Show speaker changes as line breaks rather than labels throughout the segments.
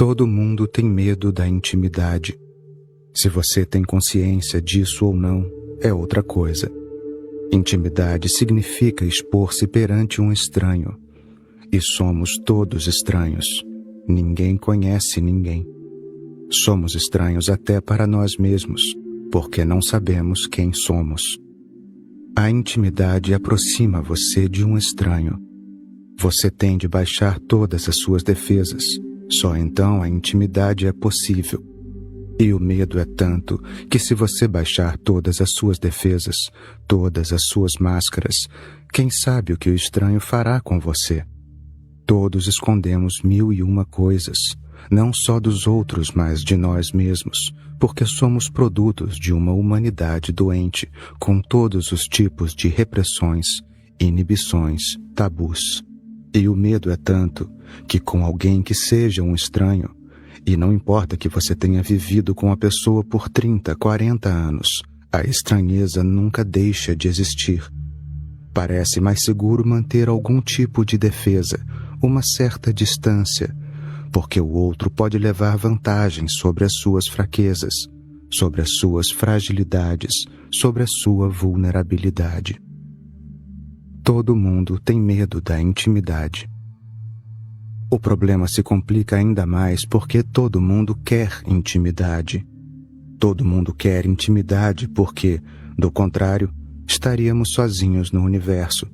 Todo mundo tem medo da intimidade. Se você tem consciência disso ou não, é outra coisa. Intimidade significa expor-se perante um estranho. E somos todos estranhos. Ninguém conhece ninguém. Somos estranhos até para nós mesmos, porque não sabemos quem somos. A intimidade aproxima você de um estranho. Você tem de baixar todas as suas defesas. Só então a intimidade é possível. E o medo é tanto que se você baixar todas as suas defesas, todas as suas máscaras, quem sabe o que o estranho fará com você? Todos escondemos 1001 coisas, não só dos outros, mas de nós mesmos, porque somos produtos de uma humanidade doente, com todos os tipos de repressões, inibições, tabus. E o medo é tanto que com alguém que seja um estranho, e não importa que você tenha vivido com a pessoa por 30, 40 anos, a estranheza nunca deixa de existir. Parece mais seguro manter algum tipo de defesa, uma certa distância, porque o outro pode levar vantagem sobre as suas fraquezas, sobre as suas fragilidades, sobre a sua vulnerabilidade. Todo mundo tem medo da intimidade. O problema se complica ainda mais porque todo mundo quer intimidade. Todo mundo quer intimidade porque, do contrário, estaríamos sozinhos no universo,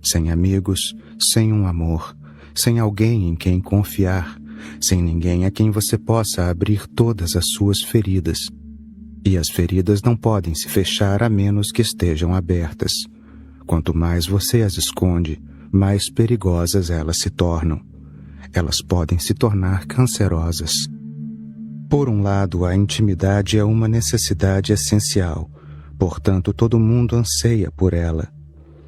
sem amigos, sem um amor, sem alguém em quem confiar, sem ninguém a quem você possa abrir todas as suas feridas. E as feridas não podem se fechar a menos que estejam abertas. Quanto mais você as esconde, mais perigosas elas se tornam. Elas podem se tornar cancerosas. Por um lado, a intimidade é uma necessidade essencial, portanto, todo mundo anseia por ela.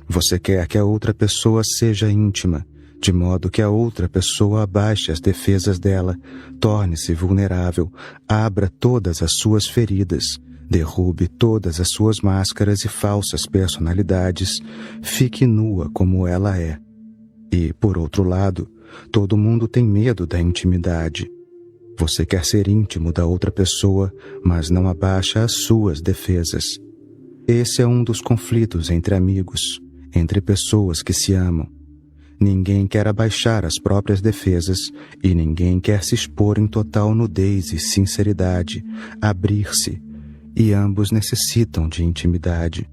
Você quer que a outra pessoa seja íntima, de modo que a outra pessoa abaixe as defesas dela, torne-se vulnerável, abra todas as suas feridas, derrube todas as suas máscaras e falsas personalidades, fique nua como ela é. E, por outro lado, todo mundo tem medo da intimidade. Você quer ser íntimo da outra pessoa, mas não abaixa as suas defesas. Esse é um dos conflitos entre amigos, entre pessoas que se amam. Ninguém quer abaixar as próprias defesas e ninguém quer se expor em total nudez e sinceridade, abrir-se, e ambos necessitam de intimidade.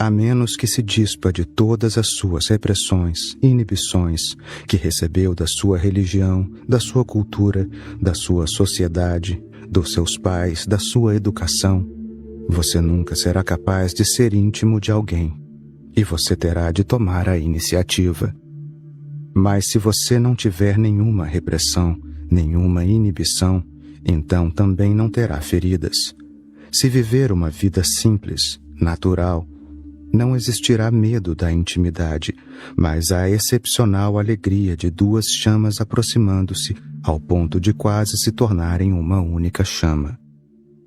A menos que se dispa de todas as suas repressões e inibições que recebeu da sua religião, da sua cultura, da sua sociedade, dos seus pais, da sua educação, você nunca será capaz de ser íntimo de alguém, e você terá de tomar a iniciativa. Mas se você não tiver nenhuma repressão, nenhuma inibição, então também não terá feridas. Se viver uma vida simples, natural, não existirá medo da intimidade, mas a excepcional alegria de duas chamas aproximando-se ao ponto de quase se tornarem uma única chama.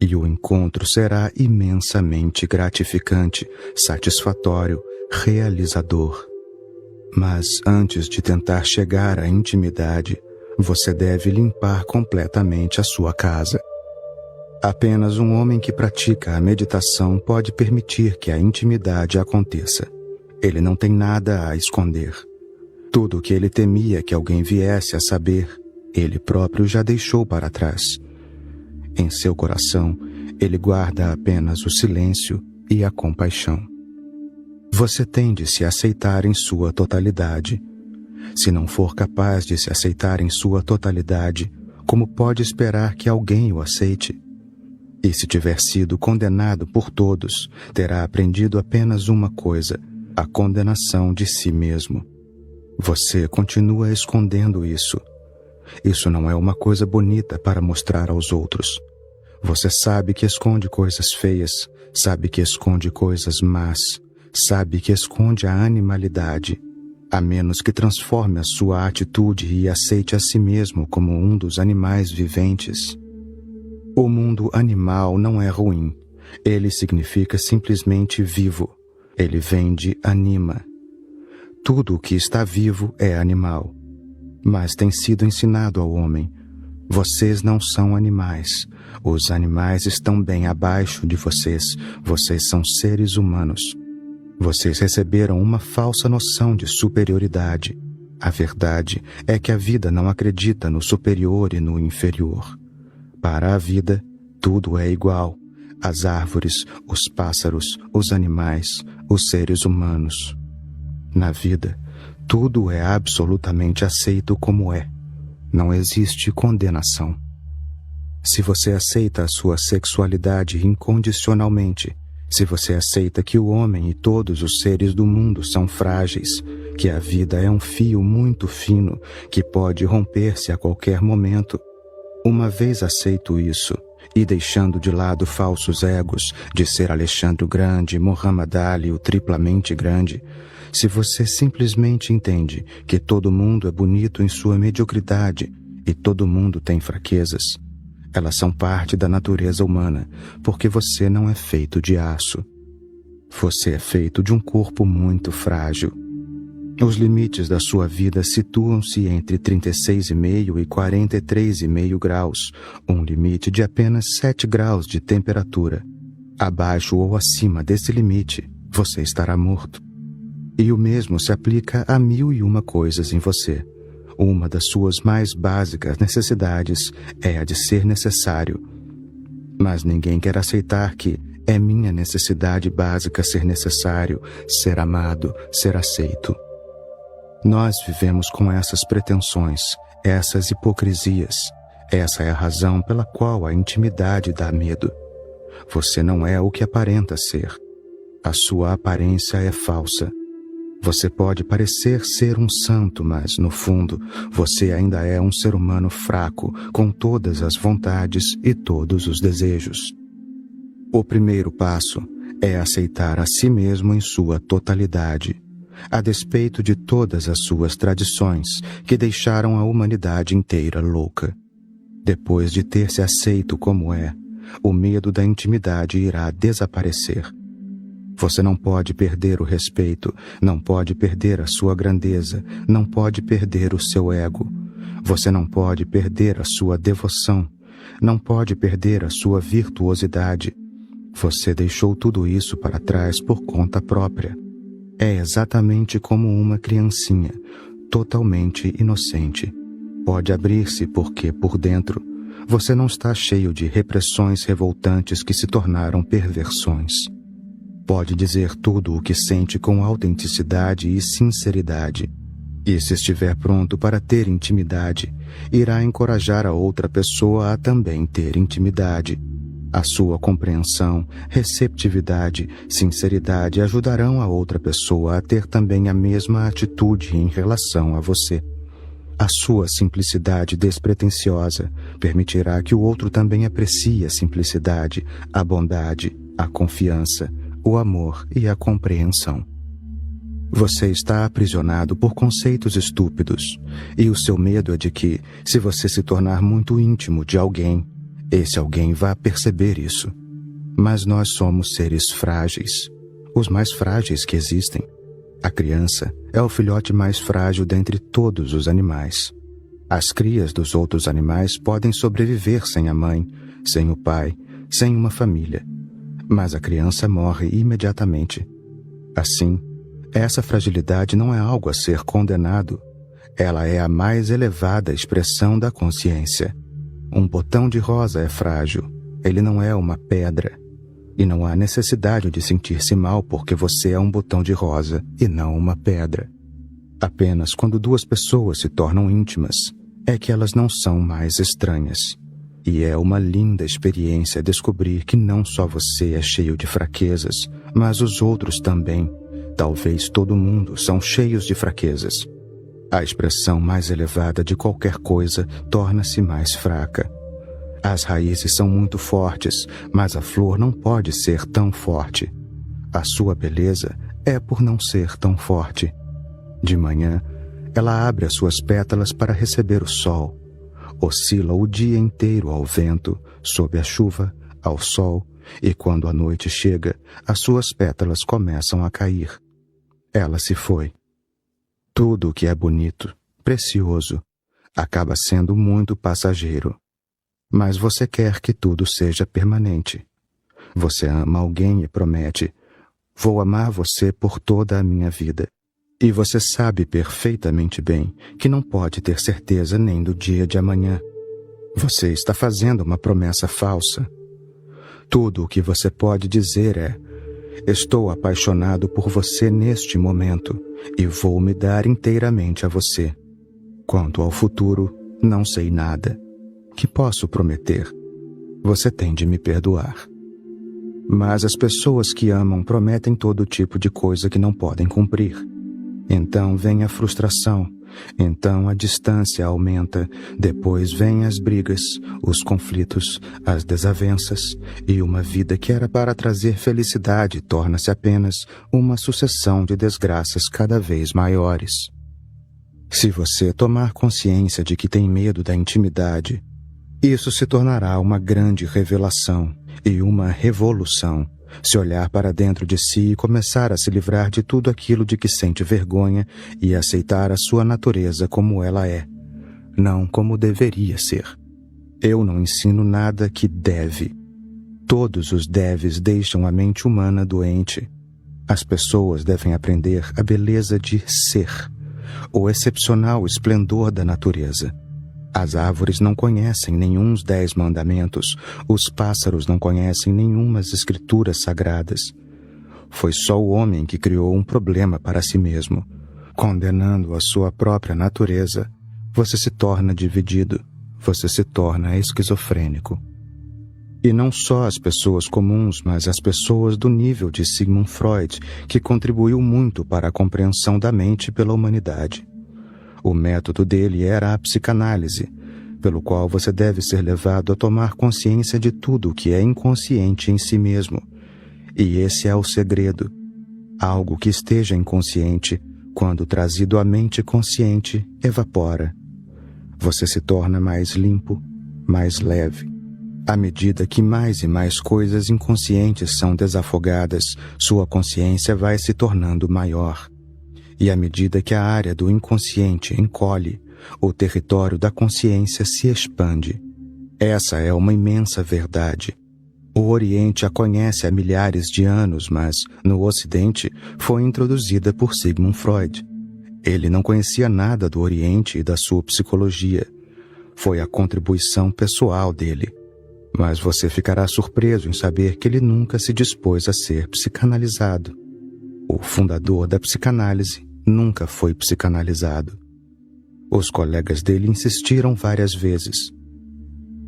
E o encontro será imensamente gratificante, satisfatório, realizador. Mas antes de tentar chegar à intimidade, você deve limpar completamente a sua casa. Apenas um homem que pratica a meditação pode permitir que a intimidade aconteça. Ele não tem nada a esconder. Tudo o que ele temia que alguém viesse a saber, ele próprio já deixou para trás. Em seu coração, ele guarda apenas o silêncio e a compaixão. Você tem de se aceitar em sua totalidade. Se não for capaz de se aceitar em sua totalidade, como pode esperar que alguém o aceite? E se tiver sido condenado por todos, terá aprendido apenas uma coisa, a condenação de si mesmo. Você continua escondendo isso. Isso não é uma coisa bonita para mostrar aos outros. Você sabe que esconde coisas feias, sabe que esconde coisas más, sabe que esconde a animalidade, a menos que transforme a sua atitude e aceite a si mesmo como um dos animais viventes. O mundo animal não é ruim. Ele significa simplesmente vivo. Ele vem de anima. Tudo o que está vivo é animal. Mas tem sido ensinado ao homem. Vocês não são animais. Os animais estão bem abaixo de vocês. Vocês são seres humanos. Vocês receberam uma falsa noção de superioridade. A verdade é que a vida não acredita no superior e no inferior. Para a vida, tudo é igual. As árvores, os pássaros, os animais, os seres humanos. Na vida, tudo é absolutamente aceito como é. Não existe condenação. Se você aceita a sua sexualidade incondicionalmente, se você aceita que o homem e todos os seres do mundo são frágeis, que a vida é um fio muito fino que pode romper-se a qualquer momento, uma vez aceito isso, e deixando de lado falsos egos de ser Alexandre o Grande, Muhammad Ali o triplamente grande, se você simplesmente entende que todo mundo é bonito em sua mediocridade e todo mundo tem fraquezas, elas são parte da natureza humana, porque você não é feito de aço. Você é feito de um corpo muito frágil. Os limites da sua vida situam-se entre 36,5 e 43,5 graus, um limite de apenas 7 graus de temperatura. Abaixo ou acima desse limite, você estará morto. E o mesmo se aplica a 1001 coisas em você. Uma das suas mais básicas necessidades é a de ser necessário. Mas ninguém quer aceitar que é minha necessidade básica ser necessário, ser amado, ser aceito. Nós vivemos com essas pretensões, essas hipocrisias. Essa é a razão pela qual a intimidade dá medo. Você não é o que aparenta ser. A sua aparência é falsa. Você pode parecer ser um santo, mas, no fundo, você ainda é um ser humano fraco, com todas as vontades e todos os desejos. O primeiro passo é aceitar a si mesmo em sua totalidade, a despeito de todas as suas tradições que deixaram a humanidade inteira louca. Depois de ter se aceito como é, o medo da intimidade irá desaparecer. Você não pode perder o respeito, não pode perder a sua grandeza, não pode perder o seu ego. Você não pode perder a sua devoção, não pode perder a sua virtuosidade. Você deixou tudo isso para trás por conta própria. É exatamente como uma criancinha, totalmente inocente. Pode abrir-se porque, por dentro, você não está cheio de repressões revoltantes que se tornaram perversões. Pode dizer tudo o que sente com autenticidade e sinceridade. E se estiver pronto para ter intimidade, irá encorajar a outra pessoa a também ter intimidade. A sua compreensão, receptividade, sinceridade ajudarão a outra pessoa a ter também a mesma atitude em relação a você. A sua simplicidade despretensiosa permitirá que o outro também aprecie a simplicidade, a bondade, a confiança, o amor e a compreensão. Você está aprisionado por conceitos estúpidos, e o seu medo é de que, se você se tornar muito íntimo de alguém, esse alguém vá perceber isso. Mas nós somos seres frágeis, os mais frágeis que existem. A criança é o filhote mais frágil dentre todos os animais. As crias dos outros animais podem sobreviver sem a mãe, sem o pai, sem uma família. Mas a criança morre imediatamente. Assim, essa fragilidade não é algo a ser condenado. Ela é a mais elevada expressão da consciência. Um botão de rosa é frágil. Ele não é uma pedra. E não há necessidade de sentir-se mal porque você é um botão de rosa e não uma pedra. Apenas quando duas pessoas se tornam íntimas, é que elas não são mais estranhas. E é uma linda experiência descobrir que não só você é cheio de fraquezas, mas os outros também. Talvez todo mundo são cheios de fraquezas. A expressão mais elevada de qualquer coisa torna-se mais fraca. As raízes são muito fortes, mas a flor não pode ser tão forte. A sua beleza é por não ser tão forte. De manhã, ela abre as suas pétalas para receber o sol. Oscila o dia inteiro ao vento, sob a chuva, ao sol, e quando a noite chega, as suas pétalas começam a cair. Ela se foi. Tudo o que é bonito, precioso, acaba sendo muito passageiro. Mas você quer que tudo seja permanente. Você ama alguém e promete: vou amar você por toda a minha vida. E você sabe perfeitamente bem que não pode ter certeza nem do dia de amanhã. Você está fazendo uma promessa falsa. Tudo o que você pode dizer é: estou apaixonado por você neste momento e vou me dar inteiramente a você. Quanto ao futuro, não sei nada. Que posso prometer? Você tem de me perdoar. Mas as pessoas que amam prometem todo tipo de coisa que não podem cumprir. Então vem a frustração, então a distância aumenta, depois vêm as brigas, os conflitos, as desavenças, e uma vida que era para trazer felicidade torna-se apenas uma sucessão de desgraças cada vez maiores. Se você tomar consciência de que tem medo da intimidade, isso se tornará uma grande revelação e uma revolução. Se olhar para dentro de si e começar a se livrar de tudo aquilo de que sente vergonha e aceitar a sua natureza como ela é, não como deveria ser. Eu não ensino nada que deve. Todos os deves deixam a mente humana doente. As pessoas devem aprender a beleza de ser, o excepcional esplendor da natureza. As árvores não conhecem nenhum dos 10 mandamentos, os pássaros não conhecem nenhumas escrituras sagradas. Foi só o homem que criou um problema para si mesmo. Condenando a sua própria natureza, você se torna dividido, você se torna esquizofrênico. E não só as pessoas comuns, mas as pessoas do nível de Sigmund Freud, que contribuiu muito para a compreensão da mente pela humanidade. O método dele era a psicanálise, pelo qual você deve ser levado a tomar consciência de tudo o que é inconsciente em si mesmo. E esse é o segredo. Algo que esteja inconsciente, quando trazido à mente consciente, evapora. Você se torna mais limpo, mais leve. À medida que mais e mais coisas inconscientes são desafogadas, sua consciência vai se tornando maior. E à medida que a área do inconsciente encolhe, o território da consciência se expande. Essa é uma imensa verdade. O Oriente a conhece há milhares de anos, mas, no Ocidente, foi introduzida por Sigmund Freud. Ele não conhecia nada do Oriente e da sua psicologia. Foi a contribuição pessoal dele. Mas você ficará surpreso em saber que ele nunca se dispôs a ser psicanalizado. O fundador da psicanálise nunca foi psicanalizado. Os colegas dele insistiram várias vezes.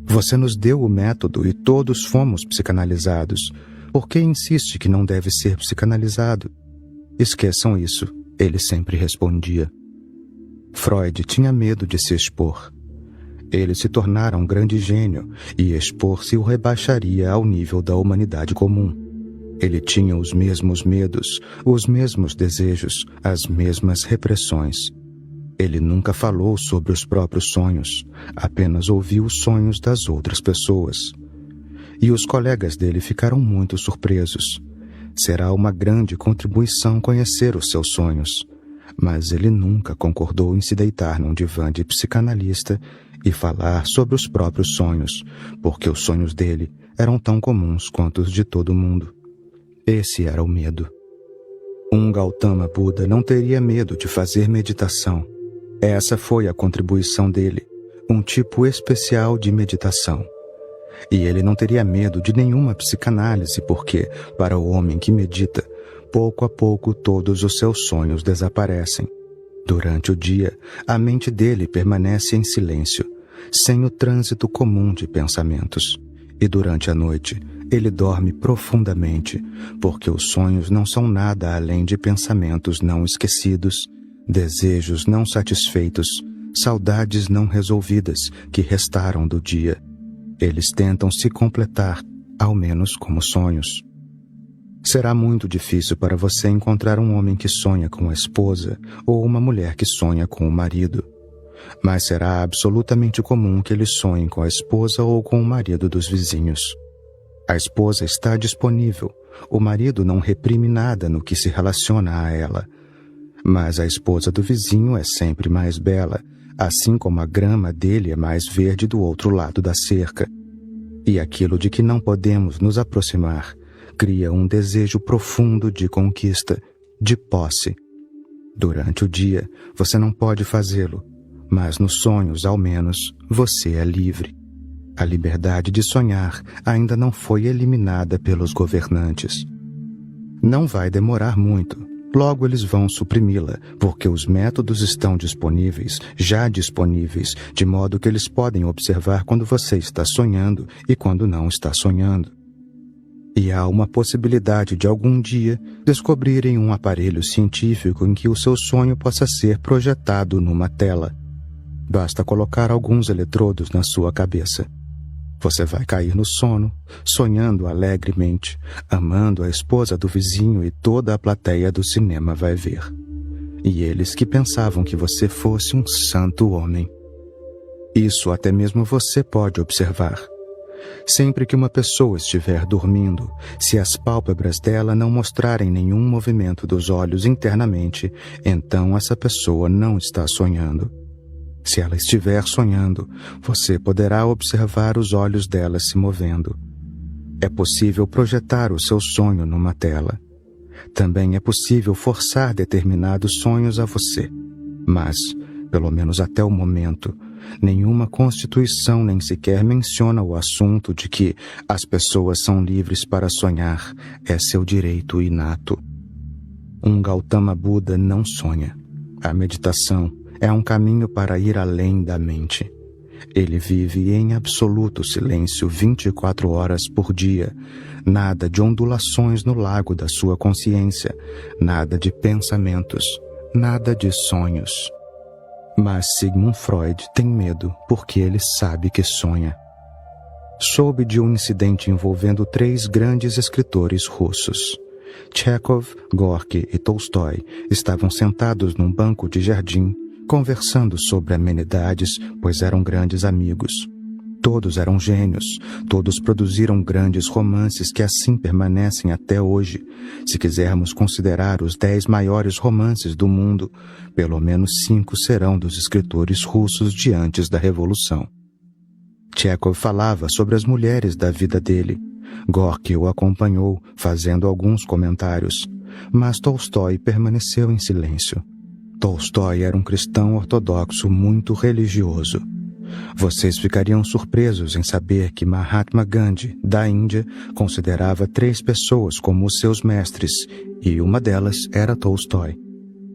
Você nos deu o método e todos fomos psicanalizados. Por que insiste que não deve ser psicanalizado? Esqueçam isso, ele sempre respondia. Freud tinha medo de se expor. Ele se tornara um grande gênio e expor-se o rebaixaria ao nível da humanidade comum. Ele tinha os mesmos medos, os mesmos desejos, as mesmas repressões. Ele nunca falou sobre os próprios sonhos, apenas ouviu os sonhos das outras pessoas. E os colegas dele ficaram muito surpresos. Será uma grande contribuição conhecer os seus sonhos. Mas ele nunca concordou em se deitar num divã de psicanalista e falar sobre os próprios sonhos, porque os sonhos dele eram tão comuns quanto os de todo mundo. Esse era o medo. Um Gautama Buda não teria medo de fazer meditação. Essa foi a contribuição dele, um tipo especial de meditação. E ele não teria medo de nenhuma psicanálise, porque, para o homem que medita, pouco a pouco todos os seus sonhos desaparecem. Durante o dia, a mente dele permanece em silêncio, sem o trânsito comum de pensamentos. E durante a noite, ele dorme profundamente, porque os sonhos não são nada além de pensamentos não esquecidos, desejos não satisfeitos, saudades não resolvidas que restaram do dia. Eles tentam se completar, ao menos como sonhos. Será muito difícil para você encontrar um homem que sonha com a esposa ou uma mulher que sonha com o marido. Mas será absolutamente comum que eles sonhem com a esposa ou com o marido dos vizinhos. A esposa está disponível, o marido não reprime nada no que se relaciona a ela. Mas a esposa do vizinho é sempre mais bela, assim como a grama dele é mais verde do outro lado da cerca. E aquilo de que não podemos nos aproximar cria um desejo profundo de conquista, de posse. Durante o dia, você não pode fazê-lo, mas nos sonhos, ao menos, você é livre. A liberdade de sonhar ainda não foi eliminada pelos governantes. Não vai demorar muito. Logo eles vão suprimi-la, porque os métodos estão disponíveis, já disponíveis, de modo que eles podem observar quando você está sonhando e quando não está sonhando. E há uma possibilidade de algum dia descobrirem um aparelho científico em que o seu sonho possa ser projetado numa tela. Basta colocar alguns eletrodos na sua cabeça. Você vai cair no sono, sonhando alegremente, amando a esposa do vizinho e toda a plateia do cinema vai ver. E eles que pensavam que você fosse um santo homem. Isso até mesmo você pode observar. Sempre que uma pessoa estiver dormindo, se as pálpebras dela não mostrarem nenhum movimento dos olhos internamente, então essa pessoa não está sonhando. Se ela estiver sonhando, você poderá observar os olhos dela se movendo. É possível projetar o seu sonho numa tela. Também é possível forçar determinados sonhos a você. Mas, pelo menos até o momento, nenhuma constituição nem sequer menciona o assunto de que as pessoas são livres para sonhar, é seu direito inato. Um Gautama Buda não sonha. A meditação é um caminho para ir além da mente. Ele vive em absoluto silêncio 24 horas por dia. Nada de ondulações no lago da sua consciência, nada de pensamentos, nada de sonhos. Mas Sigmund Freud tem medo porque ele sabe que sonha. Soube de um incidente envolvendo 3 grandes escritores russos. Chekhov, Gorky e Tolstói estavam sentados num banco de jardim, conversando sobre amenidades, pois eram grandes amigos. Todos eram gênios, todos produziram grandes romances que assim permanecem até hoje. Se quisermos considerar os 10 maiores romances do mundo, pelo menos 5 serão dos escritores russos de antes da Revolução. Chekhov falava sobre as mulheres da vida dele. Gorky o acompanhou, fazendo alguns comentários, mas Tolstói permaneceu em silêncio. Tolstói era um cristão ortodoxo muito religioso. Vocês ficariam surpresos em saber que Mahatma Gandhi, da Índia, considerava 3 pessoas como os seus mestres, e uma delas era Tolstói.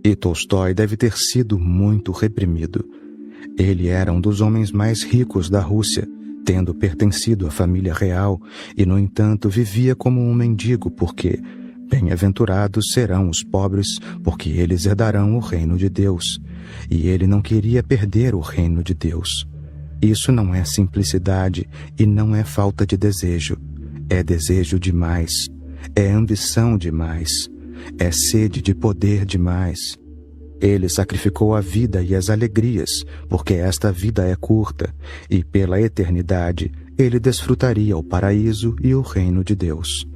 E Tolstói deve ter sido muito reprimido. Ele era um dos homens mais ricos da Rússia, tendo pertencido à família real, e no entanto vivia como um mendigo porque bem-aventurados serão os pobres, porque eles herdarão o reino de Deus. E ele não queria perder o reino de Deus. Isso não é simplicidade e não é falta de desejo. É desejo demais. É ambição demais. É sede de poder demais. Ele sacrificou a vida e as alegrias, porque esta vida é curta, e pela eternidade ele desfrutaria o paraíso e o reino de Deus.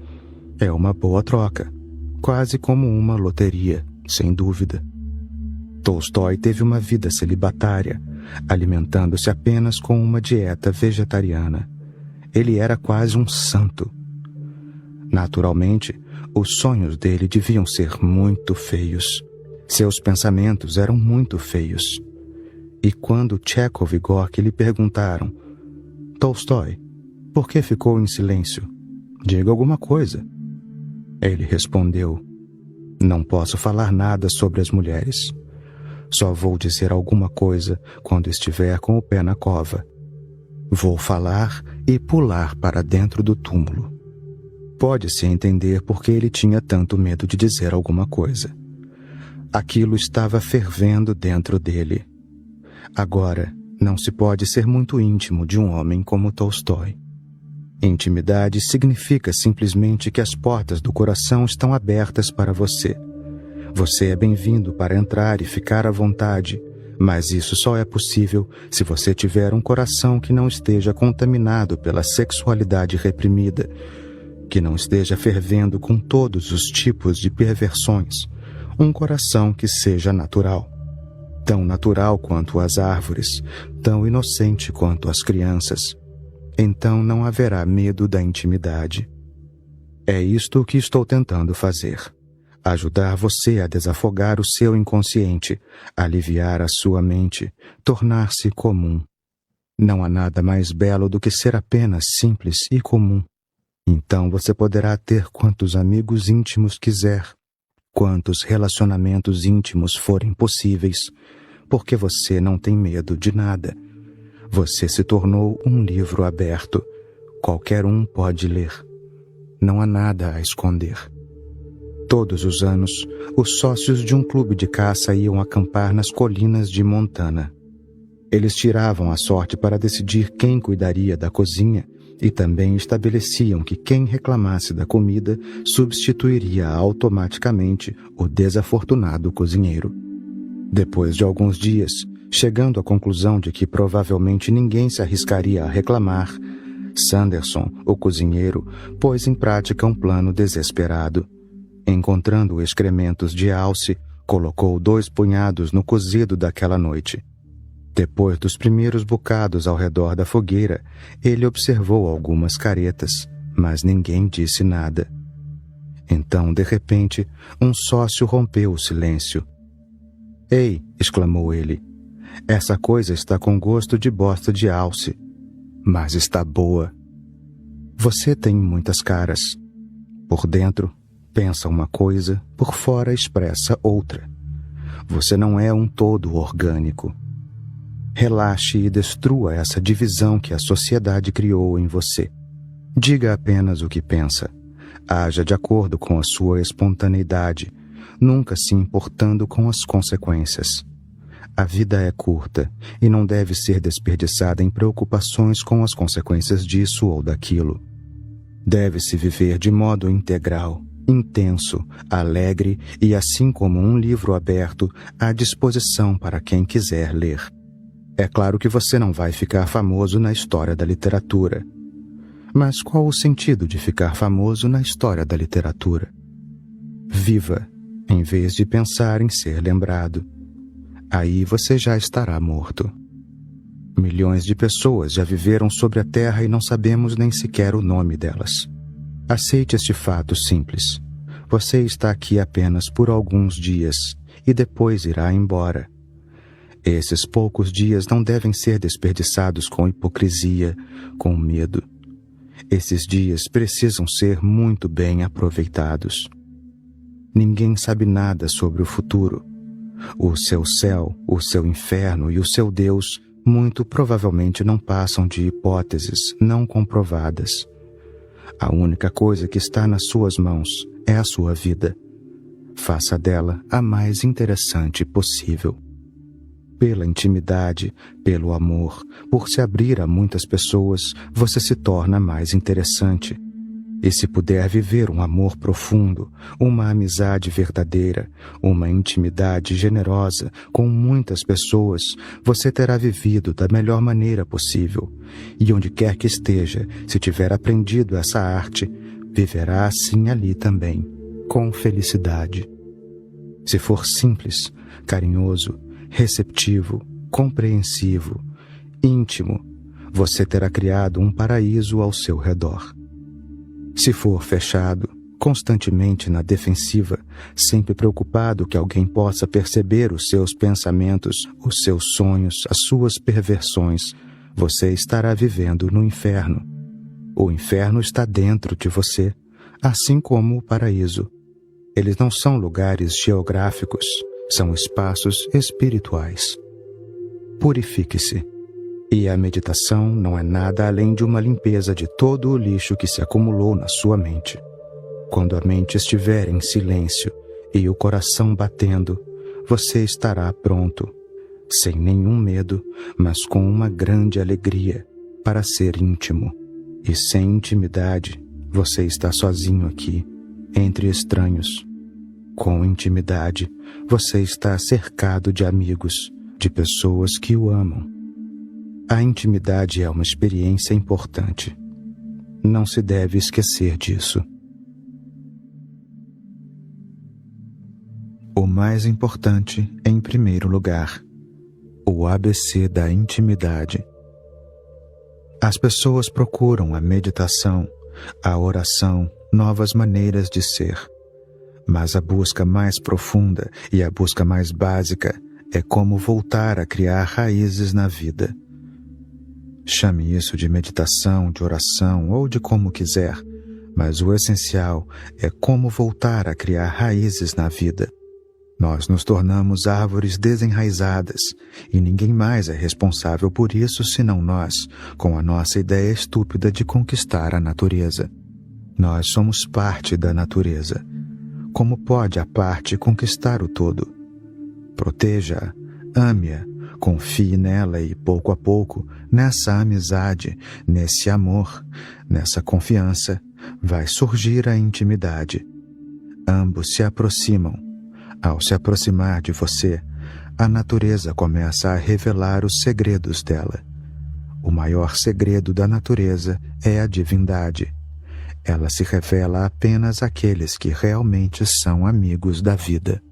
É uma boa troca, quase como uma loteria, sem dúvida. Tolstói teve uma vida celibatária, alimentando-se apenas com uma dieta vegetariana. Ele era quase um santo. Naturalmente, os sonhos dele deviam ser muito feios. Seus pensamentos eram muito feios. E quando Chekhov e Gorky lhe perguntaram: Tolstói, por que ficou em silêncio? Diga alguma coisa. Ele respondeu: não posso falar nada sobre as mulheres. Só vou dizer alguma coisa quando estiver com o pé na cova. Vou falar e pular para dentro do túmulo. Pode-se entender por que ele tinha tanto medo de dizer alguma coisa. Aquilo estava fervendo dentro dele. Agora, não se pode ser muito íntimo de um homem como Tolstói. Intimidade significa simplesmente que as portas do coração estão abertas para você. Você é bem-vindo para entrar e ficar à vontade, mas isso só é possível se você tiver um coração que não esteja contaminado pela sexualidade reprimida, que não esteja fervendo com todos os tipos de perversões, um coração que seja natural. tão natural quanto as árvores, tão inocente quanto as crianças. Então não haverá medo da intimidade. É isto que estou tentando fazer. Ajudar você a desafogar o seu inconsciente, aliviar a sua mente, tornar-se comum. Não há nada mais belo do que ser apenas simples e comum. Então você poderá ter quantos amigos íntimos quiser, quantos relacionamentos íntimos forem possíveis, porque você não tem medo de nada. Você se tornou um livro aberto. Qualquer um pode ler. Não há nada a esconder. Todos os anos, os sócios de um clube de caça iam acampar nas colinas de Montana. Eles tiravam a sorte para decidir quem cuidaria da cozinha e também estabeleciam que quem reclamasse da comida substituiria automaticamente o desafortunado cozinheiro. Depois de alguns dias, chegando à conclusão de que provavelmente ninguém se arriscaria a reclamar, Sanderson, o cozinheiro, pôs em prática um plano desesperado. Encontrando excrementos de alce, colocou 2 punhados no cozido daquela noite. Depois dos primeiros bocados ao redor da fogueira, ele observou algumas caretas, mas ninguém disse nada. Então, de repente, um sócio rompeu o silêncio. "Ei!" exclamou ele. "Essa coisa está com gosto de bosta de alce, mas está boa. Você tem muitas caras. Por dentro, pensa uma coisa, por fora expressa outra. Você não é um todo orgânico. Relaxe e destrua essa divisão que a sociedade criou em você. Diga apenas o que pensa. Haja de acordo com a sua espontaneidade, nunca se importando com as consequências. A vida é curta e não deve ser desperdiçada em preocupações com as consequências disso ou daquilo. Deve-se viver de modo integral, intenso, alegre e, assim como um livro aberto, à disposição para quem quiser ler. É claro que você não vai ficar famoso na história da literatura. Mas qual o sentido de ficar famoso na história da literatura? Viva, em vez de pensar em ser lembrado. Aí você já estará morto. Milhões de pessoas já viveram sobre a Terra e não sabemos nem sequer o nome delas. Aceite este fato simples. Você está aqui apenas por alguns dias e depois irá embora. Esses poucos dias não devem ser desperdiçados com hipocrisia, com medo. Esses dias precisam ser muito bem aproveitados. Ninguém sabe nada sobre o futuro. O seu céu, o seu inferno e o seu Deus muito provavelmente não passam de hipóteses não comprovadas. A única coisa que está nas suas mãos é a sua vida. Faça dela a mais interessante possível. Pela intimidade, pelo amor, por se abrir a muitas pessoas, você se torna mais interessante. E se puder viver um amor profundo, uma amizade verdadeira, uma intimidade generosa com muitas pessoas, você terá vivido da melhor maneira possível. E onde quer que esteja, se tiver aprendido essa arte, viverá assim ali também, com felicidade. Se for simples, carinhoso, receptivo, compreensivo, íntimo, você terá criado um paraíso ao seu redor. Se for fechado, constantemente na defensiva, sempre preocupado que alguém possa perceber os seus pensamentos, os seus sonhos, as suas perversões, você estará vivendo no inferno. O inferno está dentro de você, assim como o paraíso. Eles não são lugares geográficos, são espaços espirituais. Purifique-se. E a meditação não é nada além de uma limpeza de todo o lixo que se acumulou na sua mente. Quando a mente estiver em silêncio e o coração batendo, você estará pronto, sem nenhum medo, mas com uma grande alegria, para ser íntimo. E sem intimidade, você está sozinho aqui, entre estranhos. Com intimidade, você está cercado de amigos, de pessoas que o amam. A intimidade é uma experiência importante. Não se deve esquecer disso. O mais importante, em primeiro lugar, O ABC da intimidade. As pessoas procuram a meditação, a oração, novas maneiras de ser. Mas a busca mais profunda e a busca mais básica é como voltar a criar raízes na vida. Chame isso de meditação, de oração ou de como quiser, mas o essencial é como voltar a criar raízes na vida. Nós nos tornamos árvores desenraizadas e ninguém mais é responsável por isso senão nós, com a nossa ideia estúpida de conquistar a natureza. Nós somos parte da natureza. Como pode a parte conquistar o todo? Proteja-a, ame-a, confie nela e pouco a pouco, nessa amizade, nesse amor, nessa confiança, vai surgir a intimidade. Ambos se aproximam. Ao se aproximar de você, a natureza começa a revelar os segredos dela. O maior segredo da natureza é a divindade. Ela se revela apenas àqueles que realmente são amigos da vida.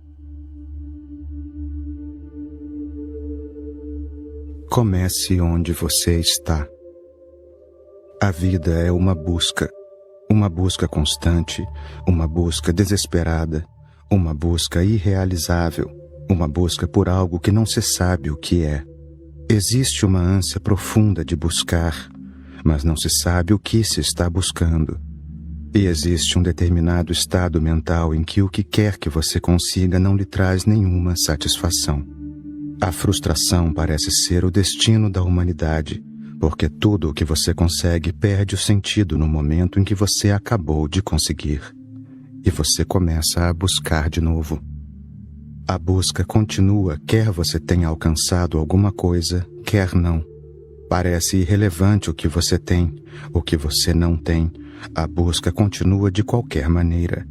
Comece onde você está. A vida é uma busca constante, uma busca desesperada, uma busca irrealizável, uma busca por algo que não se sabe o que é. Existe uma ânsia profunda de buscar, mas não se sabe o que se está buscando. E existe um determinado estado mental em que o que quer que você consiga não lhe traz nenhuma satisfação. A frustração parece ser o destino da humanidade, porque tudo o que você consegue perde o sentido no momento em que você acabou de conseguir. E você começa a buscar de novo. A busca continua, quer você tenha alcançado alguma coisa, quer não. Parece irrelevante o que você tem, o que você não tem. A busca continua de qualquer maneira.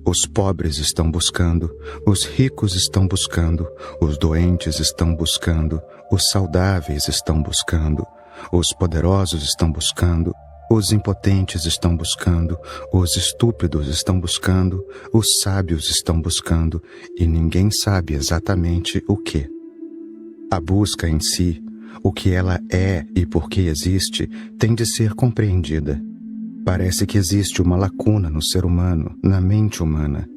Os pobres estão buscando, os ricos estão buscando, os doentes estão buscando, os saudáveis estão buscando, os poderosos estão buscando, os impotentes estão buscando, os estúpidos estão buscando, os sábios estão buscando, e ninguém sabe exatamente o que. A busca em si, o que ela é e por que existe, tem de ser compreendida. Parece que existe uma lacuna no ser humano, na mente humana.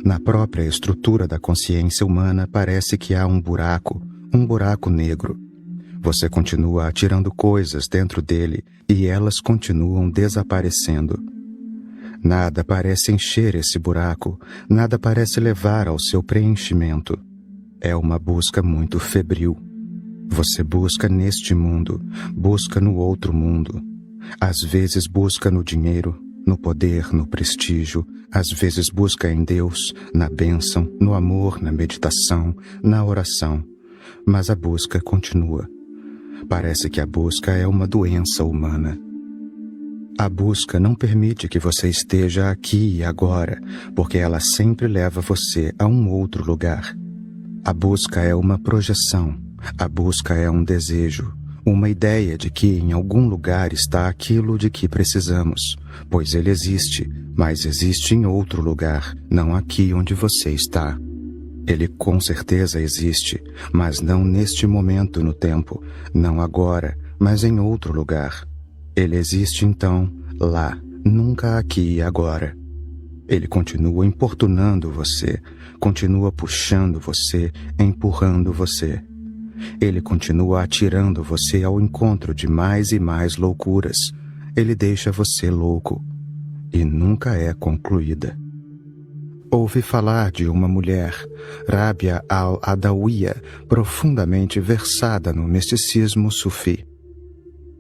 Na própria estrutura da consciência humana parece que há um buraco negro. Você continua atirando coisas dentro dele e elas continuam desaparecendo. Nada parece encher esse buraco, nada parece levar ao seu preenchimento. É uma busca muito febril. Você busca neste mundo, busca no outro mundo. Às vezes busca no dinheiro, no poder, no prestígio. Às vezes busca em Deus, na bênção, no amor, na meditação, na oração. Mas a busca continua. Parece que a busca é uma doença humana. A busca não permite que você esteja aqui e agora, porque ela sempre leva você a um outro lugar. A busca é uma projeção, a busca é um desejo, uma ideia de que em algum lugar está aquilo de que precisamos, pois ele existe, mas existe em outro lugar, não aqui onde você está. Ele com certeza existe, mas não neste momento no tempo, não agora, mas em outro lugar. Ele existe então, lá, nunca aqui e agora. Ele continua importunando você, continua puxando você, empurrando você. Ele continua atirando você ao encontro de mais e mais loucuras. Ele deixa você louco. E nunca é concluída. Ouvi falar de uma mulher, Rabia al-Adawiya, profundamente versada no misticismo sufi.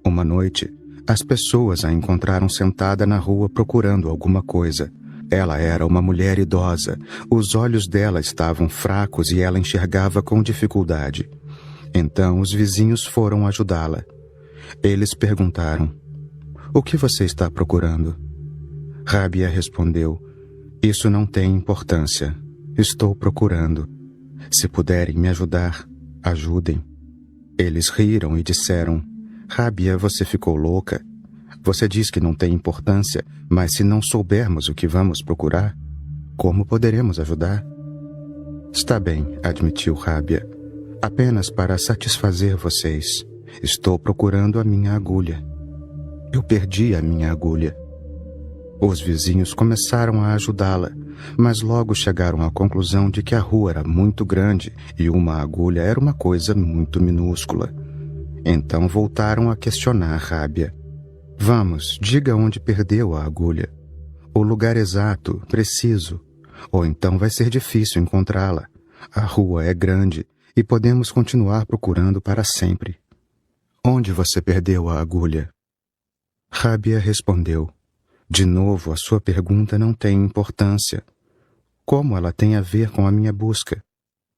Uma noite, as pessoas a encontraram sentada na rua procurando alguma coisa. Ela era uma mulher idosa, os olhos dela estavam fracos e ela enxergava com dificuldade. Então os vizinhos foram ajudá-la. Eles perguntaram: "O que você está procurando?" Rabia respondeu: "Isso não tem importância. Estou procurando. Se puderem me ajudar, ajudem." Eles riram e disseram: "Rabia, você ficou louca? Você diz que não tem importância, mas se não soubermos o que vamos procurar, como poderemos ajudar?" "Está bem", admitiu Rabia. Apenas para satisfazer vocês, estou procurando a minha agulha. Eu perdi a minha agulha. Os vizinhos começaram a ajudá-la, mas logo chegaram à conclusão de que a rua era muito grande e uma agulha era uma coisa muito minúscula. Então voltaram a questionar Rábia. Vamos, diga onde perdeu a agulha. O lugar exato, preciso. Ou então vai ser difícil encontrá-la. A rua é grande e podemos continuar procurando para sempre. Onde você perdeu a agulha? Rábia respondeu. De novo, a sua pergunta não tem importância. Como ela tem a ver com a minha busca?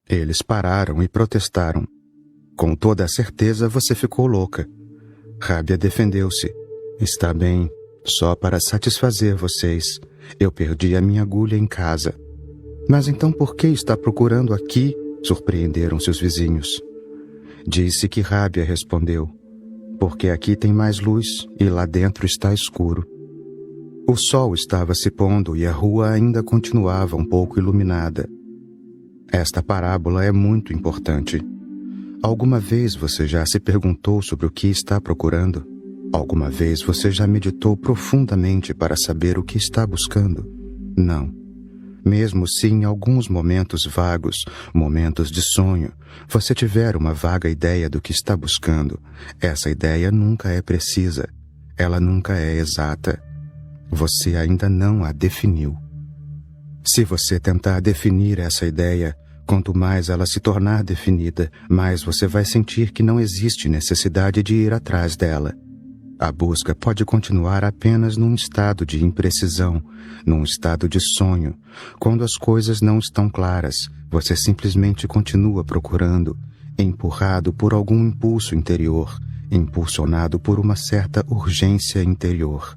Eles pararam e protestaram. Com toda a certeza você ficou louca. Rábia defendeu-se. Está bem, só para satisfazer vocês. Eu perdi a minha agulha em casa. Mas então por que está procurando aqui? Surpreenderam-se os vizinhos. Disse que Rábia respondeu. Porque aqui tem mais luz e lá dentro está escuro. O sol estava se pondo e a rua ainda continuava um pouco iluminada. Esta parábola é muito importante. Alguma vez você já se perguntou sobre o que está procurando? Alguma vez você já meditou profundamente para saber o que está buscando? Não. Mesmo se em alguns momentos vagos, momentos de sonho, você tiver uma vaga ideia do que está buscando, essa ideia nunca é precisa. Ela nunca é exata. Você ainda não a definiu. Se você tentar definir essa ideia, quanto mais ela se tornar definida, mais você vai sentir que não existe necessidade de ir atrás dela. A busca pode continuar apenas num estado de imprecisão, num estado de sonho. Quando as coisas não estão claras, você simplesmente continua procurando, empurrado por algum impulso interior, impulsionado por uma certa urgência interior.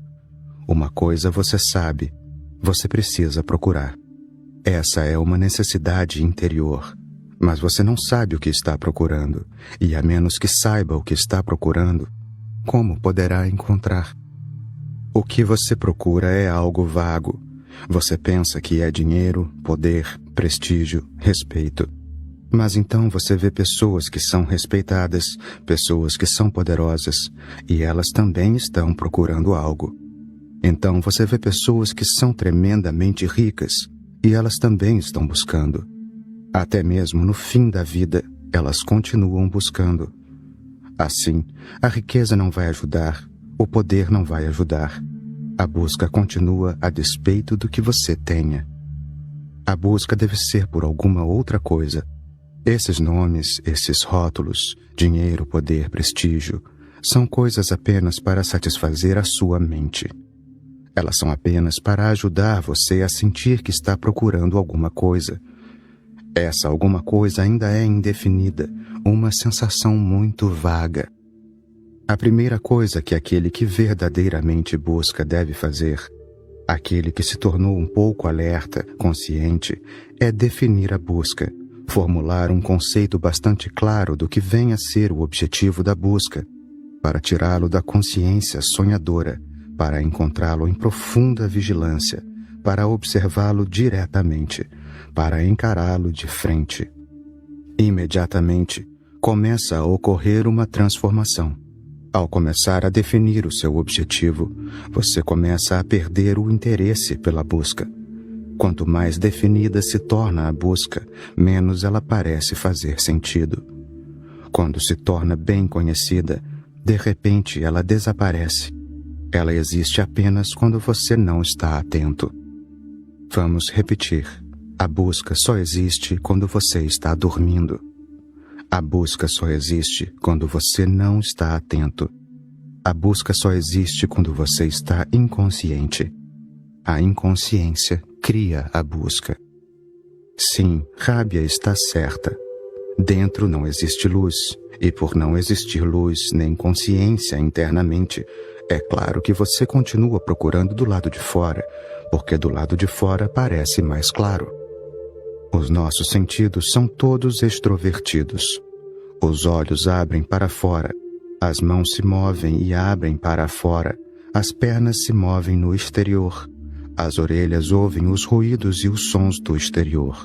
Uma coisa você sabe, você precisa procurar. Essa é uma necessidade interior, mas você não sabe o que está procurando, e a menos que saiba o que está procurando, como poderá encontrar? O que você procura é algo vago. Você pensa que é dinheiro, poder, prestígio, respeito. Mas então você vê pessoas que são respeitadas, pessoas que são poderosas, e elas também estão procurando algo. Então você vê pessoas que são tremendamente ricas, e elas também estão buscando. Até mesmo no fim da vida, elas continuam buscando. Assim, a riqueza não vai ajudar, o poder não vai ajudar. A busca continua a despeito do que você tenha. A busca deve ser por alguma outra coisa. Esses nomes, esses rótulos, dinheiro, poder, prestígio, são coisas apenas para satisfazer a sua mente. Elas são apenas para ajudar você a sentir que está procurando alguma coisa. Essa alguma coisa ainda é indefinida, uma sensação muito vaga. A primeira coisa que aquele que verdadeiramente busca deve fazer, aquele que se tornou um pouco alerta, consciente, é definir a busca, formular um conceito bastante claro do que vem a ser o objetivo da busca, para tirá-lo da consciência sonhadora, para encontrá-lo em profunda vigilância, para observá-lo diretamente, para encará-lo de frente. Imediatamente, começa a ocorrer uma transformação. Ao começar a definir o seu objetivo, você começa a perder o interesse pela busca. Quanto mais definida se torna a busca, menos ela parece fazer sentido. Quando se torna bem conhecida, de repente ela desaparece. Ela existe apenas quando você não está atento. Vamos repetir. A busca só existe quando você está dormindo. A busca só existe quando você não está atento. A busca só existe quando você está inconsciente. A inconsciência cria a busca. Sim, Rábia está certa. Dentro não existe luz, e por não existir luz nem consciência internamente, é claro que você continua procurando do lado de fora, porque do lado de fora parece mais claro. Os nossos sentidos são todos extrovertidos. Os olhos abrem para fora, as mãos se movem e abrem para fora, as pernas se movem no exterior, as orelhas ouvem os ruídos e os sons do exterior.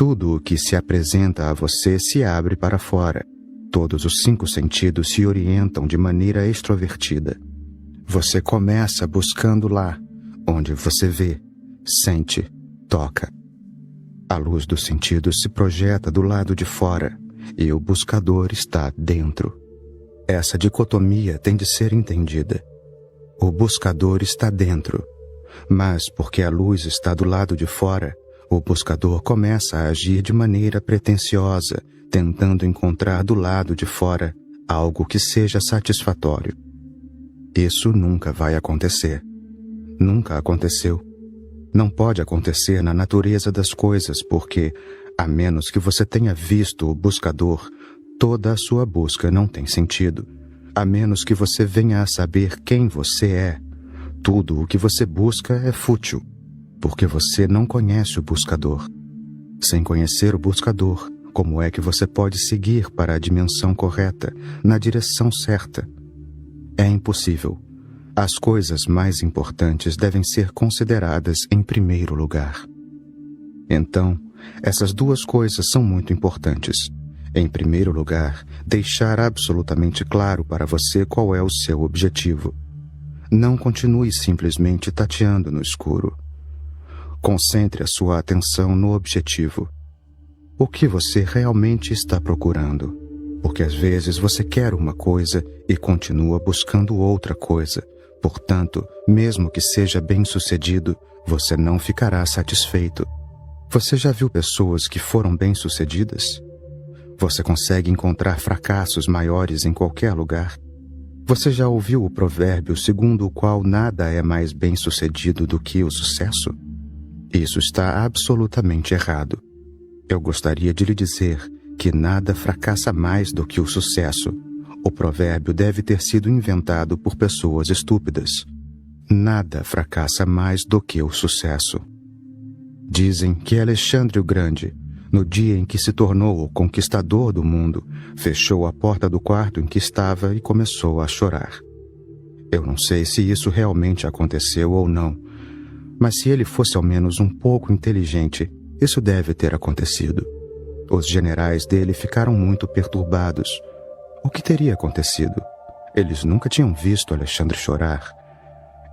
Tudo o que se apresenta a você se abre para fora. Todos os 5 sentidos se orientam de maneira extrovertida. Você começa buscando lá, onde você vê, sente, toca. A luz dos sentidos se projeta do lado de fora e o buscador está dentro. Essa dicotomia tem de ser entendida. O buscador está dentro, mas porque a luz está do lado de fora, o buscador começa a agir de maneira pretensiosa, tentando encontrar do lado de fora algo que seja satisfatório. Isso nunca vai acontecer. Nunca aconteceu. Não pode acontecer na natureza das coisas, porque, a menos que você tenha visto o buscador, toda a sua busca não tem sentido. A menos que você venha a saber quem você é, tudo o que você busca é fútil, porque você não conhece o buscador. Sem conhecer o buscador, como é que você pode seguir para a dimensão correta, na direção certa? É impossível. As coisas mais importantes devem ser consideradas em primeiro lugar. Então, essas 2 coisas são muito importantes. Em primeiro lugar, deixar absolutamente claro para você qual é o seu objetivo. Não continue simplesmente tateando no escuro. Concentre a sua atenção no objetivo. O que você realmente está procurando? Porque às vezes você quer uma coisa e continua buscando outra coisa. Portanto, mesmo que seja bem-sucedido, você não ficará satisfeito. Você já viu pessoas que foram bem-sucedidas? Você consegue encontrar fracassos maiores em qualquer lugar? Você já ouviu o provérbio segundo o qual nada é mais bem-sucedido do que o sucesso? Isso está absolutamente errado. Eu gostaria de lhe dizer que nada fracassa mais do que o sucesso. O provérbio deve ter sido inventado por pessoas estúpidas. Nada fracassa mais do que o sucesso. Dizem que Alexandre o Grande, no dia em que se tornou o conquistador do mundo, fechou a porta do quarto em que estava e começou a chorar. Eu não sei se isso realmente aconteceu ou não, mas se ele fosse ao menos um pouco inteligente, isso deve ter acontecido. Os generais dele ficaram muito perturbados. O que teria acontecido? Eles nunca tinham visto Alexandre chorar.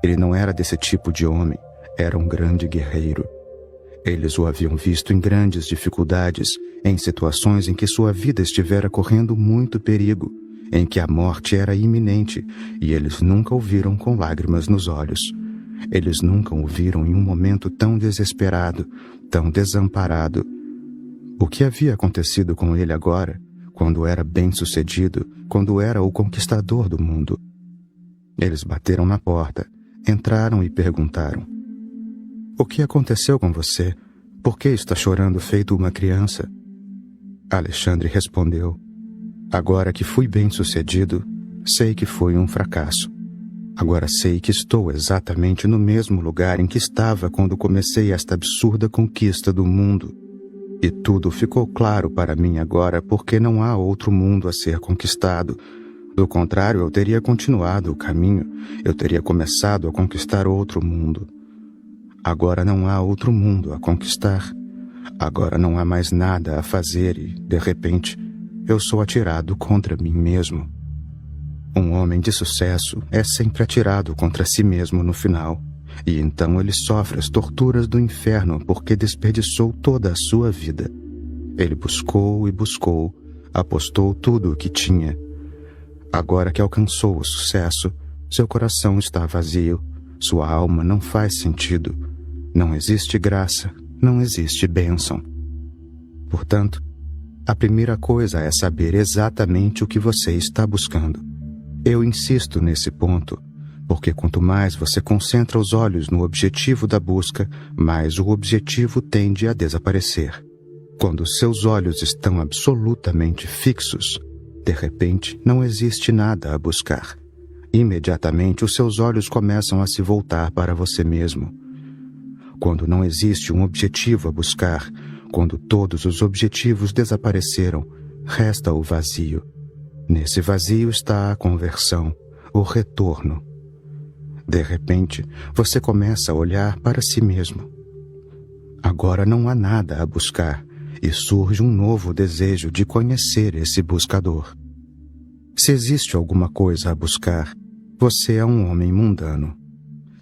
Ele não era desse tipo de homem, era um grande guerreiro. Eles o haviam visto em grandes dificuldades, em situações em que sua vida estivera correndo muito perigo, em que a morte era iminente, e eles nunca o viram com lágrimas nos olhos. Eles nunca o viram em um momento tão desesperado, tão desamparado. O que havia acontecido com ele agora, quando era bem-sucedido, quando era o conquistador do mundo? Eles bateram na porta, entraram e perguntaram: "O que aconteceu com você? Por que está chorando feito uma criança?" Alexandre respondeu: "Agora que fui bem-sucedido, sei que foi um fracasso. Agora sei que estou exatamente no mesmo lugar em que estava quando comecei esta absurda conquista do mundo. E tudo ficou claro para mim agora porque não há outro mundo a ser conquistado. Do contrário, eu teria continuado o caminho, eu teria começado a conquistar outro mundo. Agora não há outro mundo a conquistar. Agora não há mais nada a fazer e, de repente, eu sou atirado contra mim mesmo." Um homem de sucesso é sempre atirado contra si mesmo no final, e então ele sofre as torturas do inferno porque desperdiçou toda a sua vida. Ele buscou e buscou, apostou tudo o que tinha. Agora que alcançou o sucesso, seu coração está vazio, sua alma não faz sentido. Não existe graça, não existe bênção. Portanto, a primeira coisa é saber exatamente o que você está buscando. Eu insisto nesse ponto, porque quanto mais você concentra os olhos no objetivo da busca, mais o objetivo tende a desaparecer. Quando seus olhos estão absolutamente fixos, de repente não existe nada a buscar. Imediatamente os seus olhos começam a se voltar para você mesmo. Quando não existe um objetivo a buscar, quando todos os objetivos desapareceram, resta o vazio. Nesse vazio está a conversão, o retorno. De repente, você começa a olhar para si mesmo. Agora não há nada a buscar, e surge um novo desejo de conhecer esse buscador. Se existe alguma coisa a buscar, você é um homem mundano.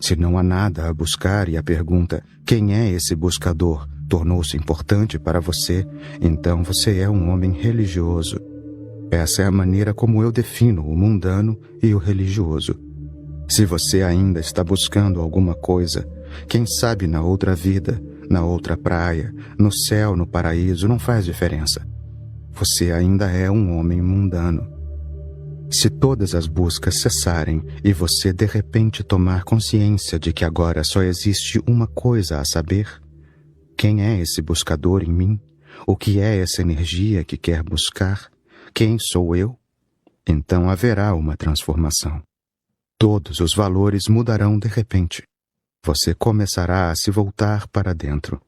Se não há nada a buscar e a pergunta quem é esse buscador tornou-se importante para você, então você é um homem religioso. Essa é a maneira como eu defino o mundano e o religioso. Se você ainda está buscando alguma coisa, quem sabe na outra vida, na outra praia, no céu, no paraíso, não faz diferença. Você ainda é um homem mundano. Se todas as buscas cessarem e você de repente tomar consciência de que agora só existe uma coisa a saber, quem é esse buscador em mim? O que é essa energia que quer buscar? Quem sou eu? Então haverá uma transformação. Todos os valores mudarão de repente. Você começará a se voltar para dentro.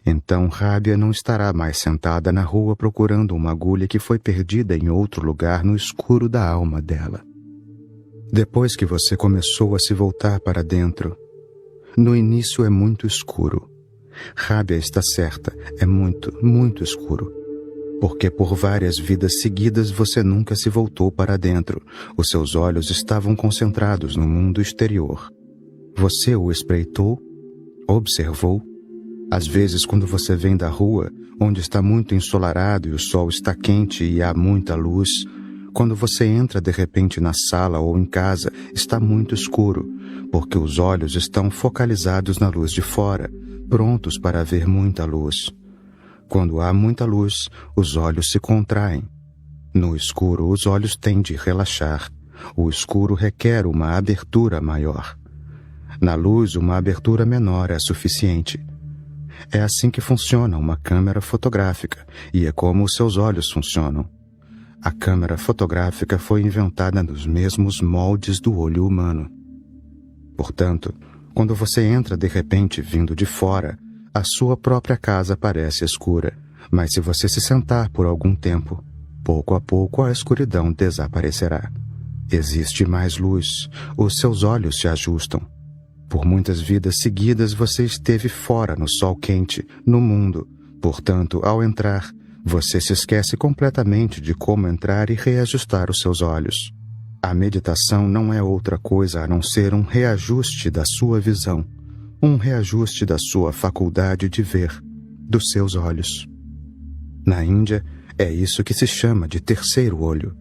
Então Rábia não estará mais sentada na rua procurando uma agulha que foi perdida em outro lugar no escuro da alma dela. Depois que você começou a se voltar para dentro, no início é muito escuro. Rábia está certa, é muito, muito escuro. Porque por várias vidas seguidas você nunca se voltou para dentro. Os seus olhos estavam concentrados no mundo exterior. Você o espreitou, observou. Às vezes, quando você vem da rua, onde está muito ensolarado e o sol está quente e há muita luz, quando você entra de repente na sala ou em casa, está muito escuro, porque os olhos estão focalizados na luz de fora, prontos para ver muita luz. Quando há muita luz, os olhos se contraem. No escuro, os olhos têm de relaxar. O escuro requer uma abertura maior. Na luz, uma abertura menor é suficiente. É assim que funciona uma câmera fotográfica, e é como os seus olhos funcionam. A câmera fotográfica foi inventada nos mesmos moldes do olho humano. Portanto, quando você entra de repente vindo de fora, a sua própria casa parece escura, mas se você se sentar por algum tempo, pouco a pouco a escuridão desaparecerá. Existe mais luz, os seus olhos se ajustam. Por muitas vidas seguidas você esteve fora no sol quente, no mundo. Portanto, ao entrar, você se esquece completamente de como entrar e reajustar os seus olhos. A meditação não é outra coisa a não ser um reajuste da sua visão. Um reajuste da sua faculdade de ver, dos seus olhos. Na Índia, é isso que se chama de terceiro olho.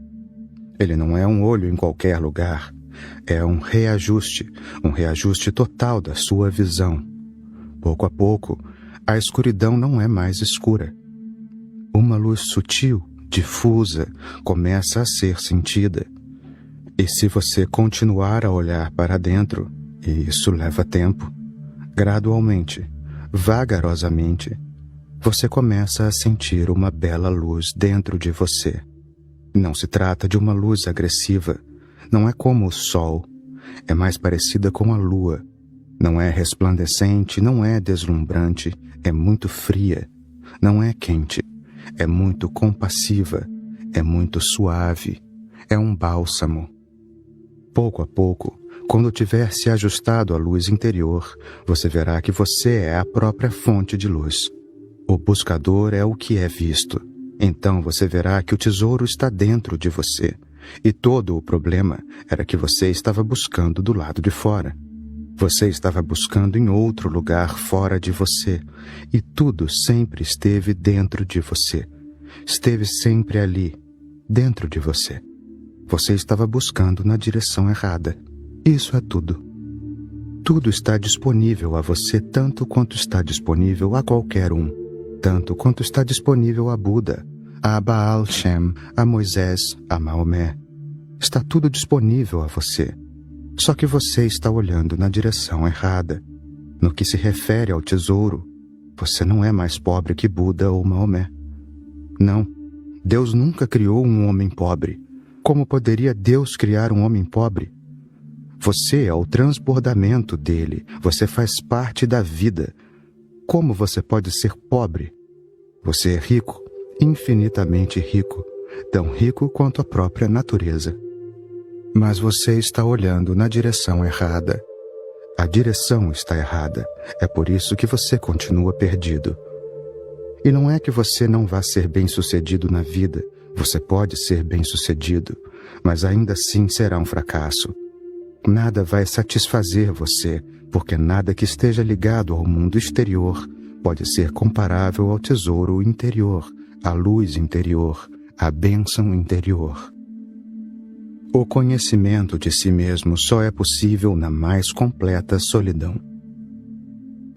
Ele não é um olho em qualquer lugar, é um reajuste total da sua visão. Pouco a pouco, a escuridão não é mais escura. Uma luz sutil, difusa, começa a ser sentida. E se você continuar a olhar para dentro, e isso leva tempo, gradualmente, vagarosamente, você começa a sentir uma bela luz dentro de você. Não se trata de uma luz agressiva, não é como o sol, é mais parecida com a lua. Não é resplandecente, não é deslumbrante, é muito fria, não é quente, é muito compassiva, é muito suave, é um bálsamo. Pouco a pouco, quando tiver se ajustado à luz interior, você verá que você é a própria fonte de luz. O buscador é o que é visto. Então você verá que o tesouro está dentro de você. E todo o problema era que você estava buscando do lado de fora. Você estava buscando em outro lugar fora de você. E tudo sempre esteve dentro de você. Esteve sempre ali, dentro de você. Você estava buscando na direção errada. Isso é tudo. Tudo está disponível a você tanto quanto está disponível a qualquer um. Tanto quanto está disponível a Buda, a Baal Shem, a Moisés, a Maomé. Está tudo disponível a você. Só que você está olhando na direção errada. No que se refere ao tesouro, você não é mais pobre que Buda ou Maomé. Não, Deus nunca criou um homem pobre. Como poderia Deus criar um homem pobre? Você é o transbordamento dele. Você faz parte da vida. Como você pode ser pobre? Você é rico, infinitamente rico, tão rico quanto a própria natureza. Mas você está olhando na direção errada. A direção está errada. É por isso que você continua perdido. E não é que você não vá ser bem-sucedido na vida. Você pode ser bem-sucedido, mas ainda assim será um fracasso. Nada vai satisfazer você, porque nada que esteja ligado ao mundo exterior pode ser comparável ao tesouro interior, à luz interior, à bênção interior. O conhecimento de si mesmo só é possível na mais completa solidão.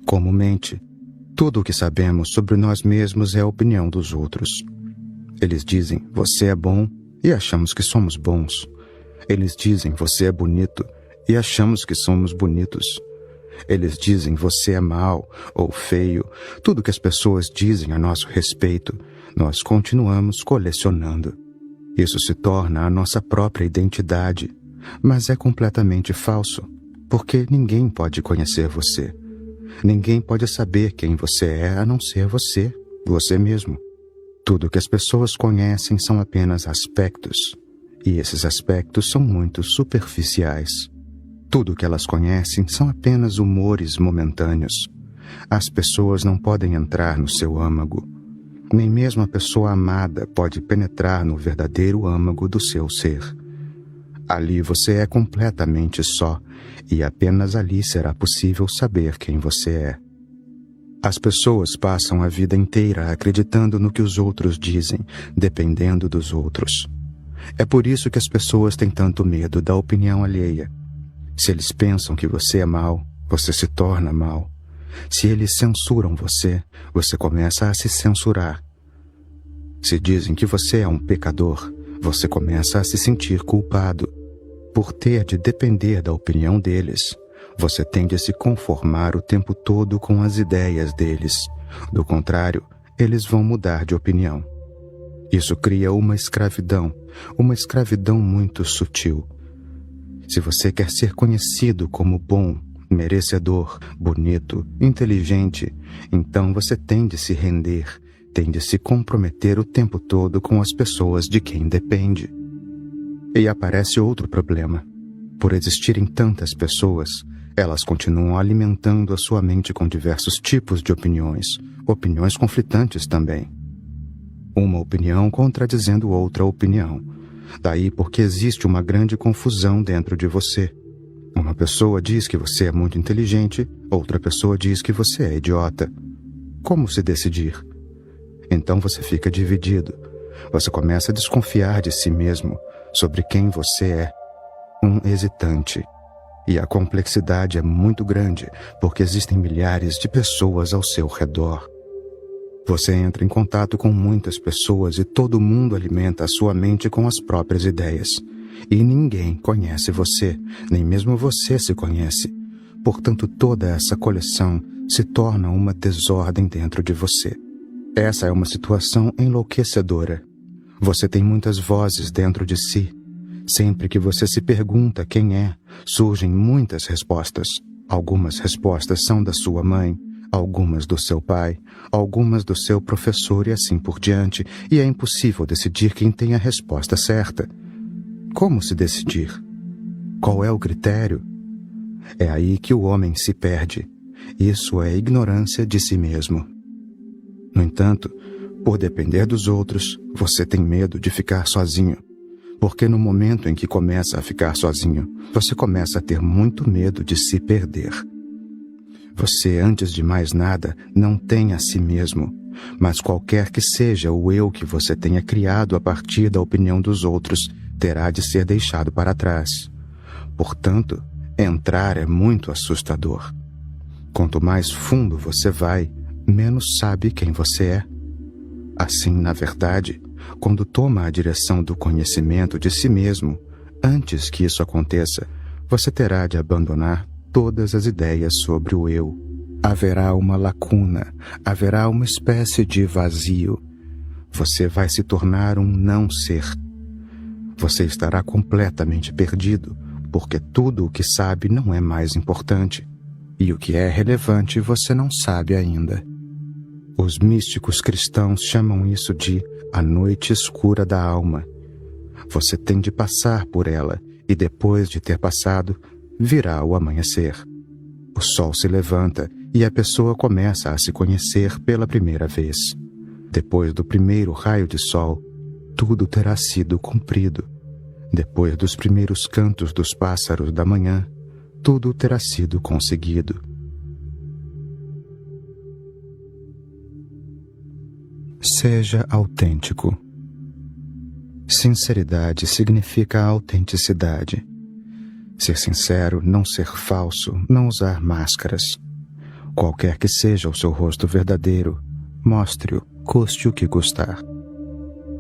Comumente, tudo o que sabemos sobre nós mesmos é a opinião dos outros. Eles dizem, você é bom, e achamos que somos bons. Eles dizem, você é bonito, e achamos que somos bonitos. Eles dizem, você é mau ou feio. Tudo que as pessoas dizem a nosso respeito, nós continuamos colecionando. Isso se torna a nossa própria identidade, mas é completamente falso, porque ninguém pode conhecer você. Ninguém pode saber quem você é a não ser você, você mesmo. Tudo que as pessoas conhecem são apenas aspectos, e esses aspectos são muito superficiais. Tudo que elas conhecem são apenas humores momentâneos. As pessoas não podem entrar no seu âmago. Nem mesmo a pessoa amada pode penetrar no verdadeiro âmago do seu ser. Ali você é completamente só, e apenas ali será possível saber quem você é. As pessoas passam a vida inteira acreditando no que os outros dizem, dependendo dos outros. É por isso que as pessoas têm tanto medo da opinião alheia. Se eles pensam que você é mau, você se torna mau. Se eles censuram você, você começa a se censurar. Se dizem que você é um pecador, você começa a se sentir culpado. Por ter de depender da opinião deles, você tende a se conformar o tempo todo com as ideias deles. Do contrário, eles vão mudar de opinião. Isso cria uma escravidão muito sutil. Se você quer ser conhecido como bom, merecedor, bonito, inteligente, então você tem de se render, tem de se comprometer o tempo todo com as pessoas de quem depende. E aparece outro problema. Por existirem tantas pessoas, elas continuam alimentando a sua mente com diversos tipos de opiniões conflitantes também. Uma opinião contradizendo outra opinião. Daí porque existe uma grande confusão dentro de você. Uma pessoa diz que você é muito inteligente, outra pessoa diz que você é idiota. Como se decidir? Então você fica dividido. Você começa a desconfiar de si mesmo, sobre quem você é. Um hesitante. E a complexidade é muito grande, porque existem milhares de pessoas ao seu redor. Você entra em contato com muitas pessoas e todo mundo alimenta a sua mente com as próprias ideias. E ninguém conhece você, nem mesmo você se conhece. Portanto, toda essa coleção se torna uma desordem dentro de você. Essa é uma situação enlouquecedora. Você tem muitas vozes dentro de si. Sempre que você se pergunta quem é, surgem muitas respostas. Algumas respostas são da sua mãe, algumas do seu pai, algumas do seu professor e assim por diante, e é impossível decidir quem tem a resposta certa. Como se decidir? Qual é o critério? É aí que o homem se perde. Isso é ignorância de si mesmo. No entanto, por depender dos outros, você tem medo de ficar sozinho. Porque no momento em que começa a ficar sozinho, você começa a ter muito medo de se perder. Você, antes de mais nada, não tem a si mesmo, mas qualquer que seja o eu que você tenha criado a partir da opinião dos outros, terá de ser deixado para trás. Portanto, entrar é muito assustador. Quanto mais fundo você vai, menos sabe quem você é. Assim, na verdade, quando toma a direção do conhecimento de si mesmo, antes que isso aconteça, você terá de abandonar todas as ideias sobre o eu. Haverá uma lacuna, haverá uma espécie de vazio. Você vai se tornar um não ser. Você estará completamente perdido, porque tudo o que sabe não é mais importante. E o que é relevante você não sabe ainda. Os místicos cristãos chamam isso de a noite escura da alma. Você tem de passar por ela, e depois de ter passado, virá o amanhecer. O sol se levanta e a pessoa começa a se conhecer pela primeira vez. Depois do primeiro raio de sol, tudo terá sido cumprido. Depois dos primeiros cantos dos pássaros da manhã, tudo terá sido conseguido. Seja autêntico. Sinceridade significa autenticidade. Ser sincero, não ser falso, não usar máscaras. Qualquer que seja o seu rosto verdadeiro, mostre-o, custe o que custar.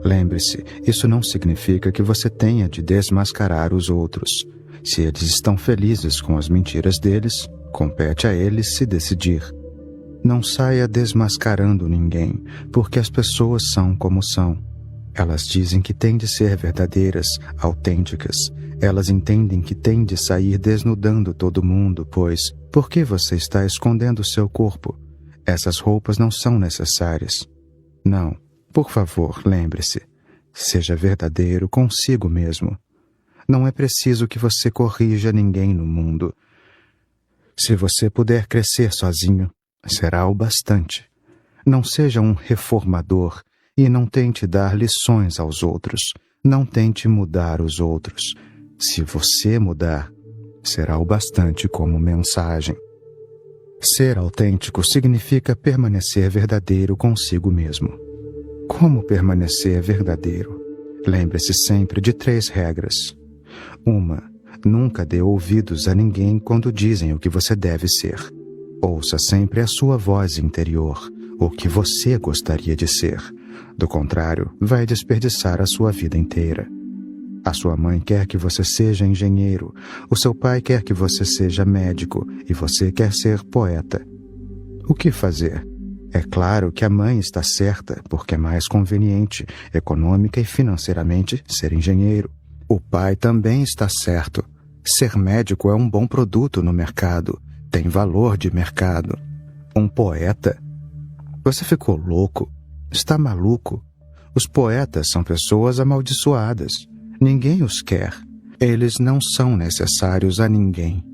Lembre-se, isso não significa que você tenha de desmascarar os outros. Se eles estão felizes com as mentiras deles, compete a eles se decidir. Não saia desmascarando ninguém, porque as pessoas são como são. Elas dizem que têm de ser verdadeiras, autênticas. Elas entendem que têm de sair desnudando todo mundo, pois, por que você está escondendo seu corpo? Essas roupas não são necessárias. Não, por favor, lembre-se. Seja verdadeiro consigo mesmo. Não é preciso que você corrija ninguém no mundo. Se você puder crescer sozinho, será o bastante. Não seja um reformador e não tente dar lições aos outros. Não tente mudar os outros. Se você mudar, será o bastante como mensagem. Ser autêntico significa permanecer verdadeiro consigo mesmo. Como permanecer verdadeiro? Lembre-se sempre de 3 regras. 1. Nunca dê ouvidos a ninguém quando dizem o que você deve ser. Ouça sempre a sua voz interior, o que você gostaria de ser. Do contrário, vai desperdiçar a sua vida inteira. A sua mãe quer que você seja engenheiro, o seu pai quer que você seja médico e você quer ser poeta. O que fazer? É claro que a mãe está certa, porque é mais conveniente, econômica e financeiramente, ser engenheiro. O pai também está certo. Ser médico é um bom produto no mercado, tem valor de mercado. Um poeta? Você ficou louco? Está maluco? Os poetas são pessoas amaldiçoadas. Ninguém os quer. Eles não são necessários a ninguém.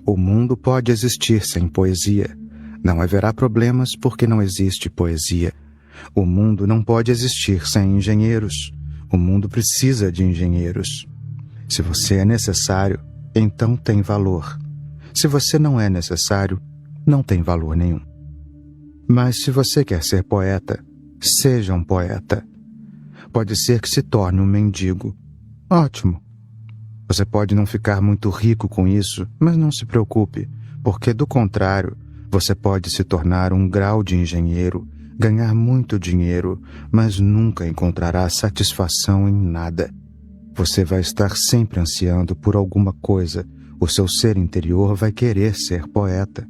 O mundo pode existir sem poesia. Não haverá problemas porque não existe poesia. O mundo não pode existir sem engenheiros. O mundo precisa de engenheiros. Se você é necessário, então tem valor. Se você não é necessário, não tem valor nenhum. Mas se você quer ser poeta, seja um poeta. Pode ser que se torne um mendigo. Ótimo. Você pode não ficar muito rico com isso, mas não se preocupe, porque do contrário, você pode se tornar um grau de engenheiro, ganhar muito dinheiro, mas nunca encontrará satisfação em nada. Você vai estar sempre ansiando por alguma coisa. O seu ser interior vai querer ser poeta.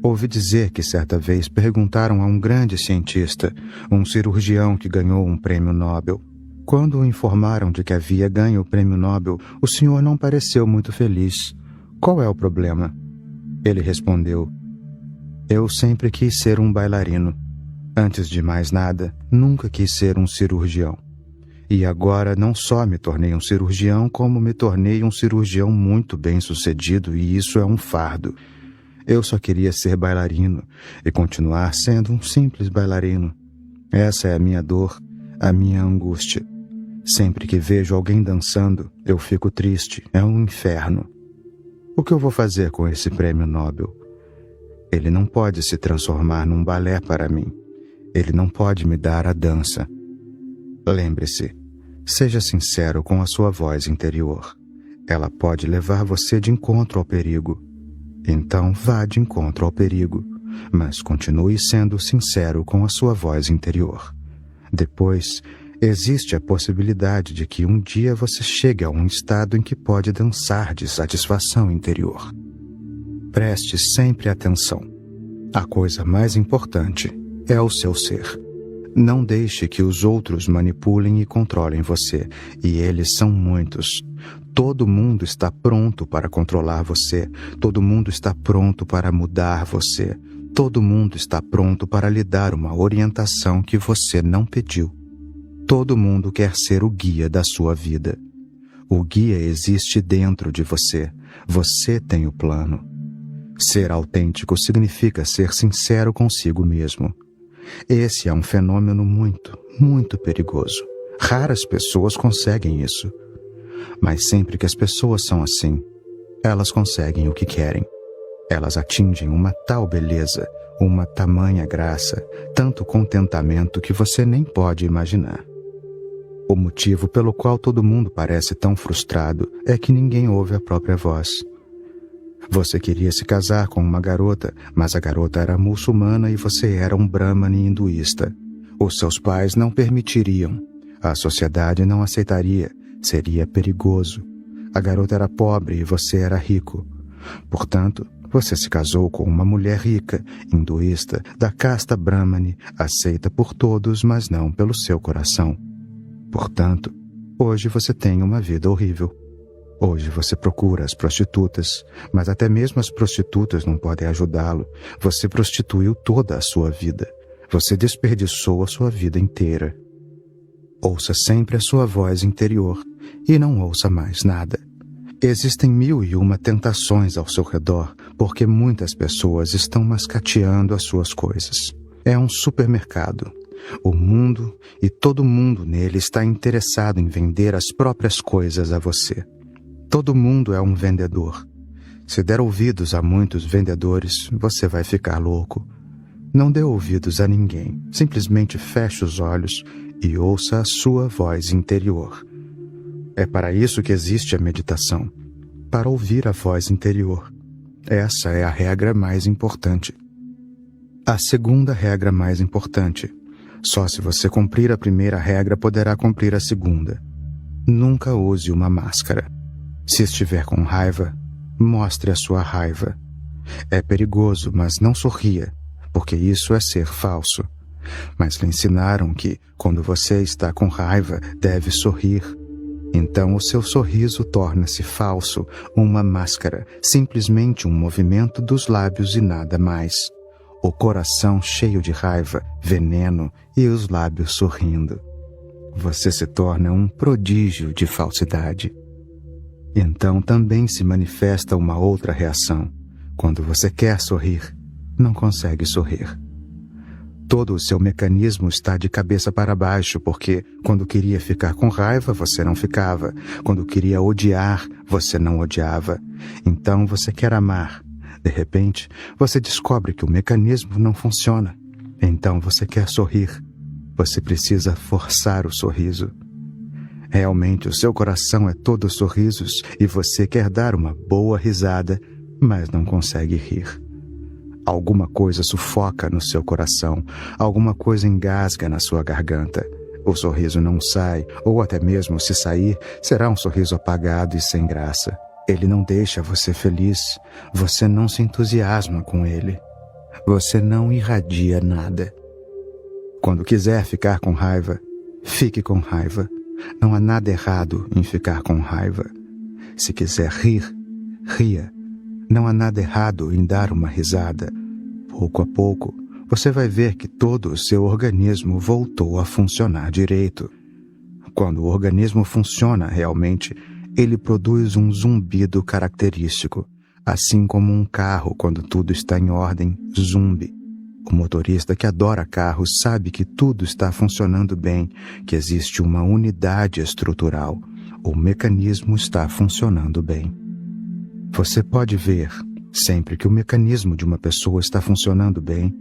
Ouvi dizer que certa vez perguntaram a um grande cientista, um cirurgião que ganhou um prêmio Nobel. Quando o informaram de que havia ganho o prêmio Nobel, o senhor não pareceu muito feliz. Qual é o problema? Ele respondeu: eu sempre quis ser um bailarino. Antes de mais nada, nunca quis ser um cirurgião. E agora não só me tornei um cirurgião, como me tornei um cirurgião muito bem-sucedido, e isso é um fardo. Eu só queria ser bailarino e continuar sendo um simples bailarino. Essa é a minha dor, a minha angústia. Sempre que vejo alguém dançando, eu fico triste, é um inferno. O que eu vou fazer com esse prêmio Nobel? Ele não pode se transformar num balé para mim. Ele não pode me dar a dança. Lembre-se, seja sincero com a sua voz interior. Ela pode levar você de encontro ao perigo. Então vá de encontro ao perigo, mas continue sendo sincero com a sua voz interior. Depois, existe a possibilidade de que um dia você chegue a um estado em que pode dançar de satisfação interior. Preste sempre atenção. A coisa mais importante é o seu ser. Não deixe que os outros manipulem e controlem você, e eles são muitos. Todo mundo está pronto para controlar você. Todo mundo está pronto para mudar você. Todo mundo está pronto para lhe dar uma orientação que você não pediu. Todo mundo quer ser o guia da sua vida. O guia existe dentro de você. Você tem o plano. Ser autêntico significa ser sincero consigo mesmo. Esse é um fenômeno muito, muito perigoso. Raras pessoas conseguem isso. Mas sempre que as pessoas são assim, elas conseguem o que querem. Elas atingem uma tal beleza, uma tamanha graça, tanto contentamento que você nem pode imaginar. O motivo pelo qual todo mundo parece tão frustrado é que ninguém ouve a própria voz. Você queria se casar com uma garota, mas a garota era muçulmana e você era um brahmane hinduísta. Os seus pais não permitiriam. A sociedade não aceitaria. Seria perigoso. A garota era pobre e você era rico. Portanto, você se casou com uma mulher rica, hinduísta, da casta brahmane, aceita por todos, mas não pelo seu coração. Portanto, hoje você tem uma vida horrível. Hoje você procura as prostitutas, mas até mesmo as prostitutas não podem ajudá-lo. Você prostituiu toda a sua vida. Você desperdiçou a sua vida inteira. Ouça sempre a sua voz interior e não ouça mais nada. Existem 1001 tentações ao seu redor, porque muitas pessoas estão mascateando as suas coisas. É um supermercado. O mundo e todo mundo nele está interessado em vender as próprias coisas a você. Todo mundo é um vendedor. Se der ouvidos a muitos vendedores, você vai ficar louco. Não dê ouvidos a ninguém. Simplesmente feche os olhos e ouça a sua voz interior. É para isso que existe a meditação. Para ouvir a voz interior. Essa é a regra mais importante. A segunda regra mais importante. Só se você cumprir a primeira regra poderá cumprir a segunda. Nunca use uma máscara. Se estiver com raiva, mostre a sua raiva. É perigoso, mas não sorria, porque isso é ser falso. Mas lhe ensinaram que, quando você está com raiva, deve sorrir. Então o seu sorriso torna-se falso, uma máscara, simplesmente um movimento dos lábios e nada mais. O coração cheio de raiva, veneno e os lábios sorrindo. Você se torna um prodígio de falsidade. Então também se manifesta uma outra reação. Quando você quer sorrir, não consegue sorrir. Todo o seu mecanismo está de cabeça para baixo, porque quando queria ficar com raiva, você não ficava. Quando queria odiar, você não odiava. Então você quer amar. De repente, você descobre que o mecanismo não funciona. Então você quer sorrir. Você precisa forçar o sorriso. Realmente o seu coração é todo sorrisos e você quer dar uma boa risada, mas não consegue rir. Alguma coisa sufoca no seu coração, alguma coisa engasga na sua garganta. O sorriso não sai, ou até mesmo se sair, será um sorriso apagado e sem graça. Ele não deixa você feliz, você não se entusiasma com ele. Você não irradia nada. Quando quiser ficar com raiva, fique com raiva. Não há nada errado em ficar com raiva. Se quiser rir, ria. Não há nada errado em dar uma risada. Pouco a pouco, você vai ver que todo o seu organismo voltou a funcionar direito. Quando o organismo funciona realmente, ele produz um zumbido característico, assim como um carro quando tudo está em ordem, zumbi. O motorista que adora carros sabe que tudo está funcionando bem, que existe uma unidade estrutural. O mecanismo está funcionando bem. Você pode ver, sempre que o mecanismo de uma pessoa está funcionando bem,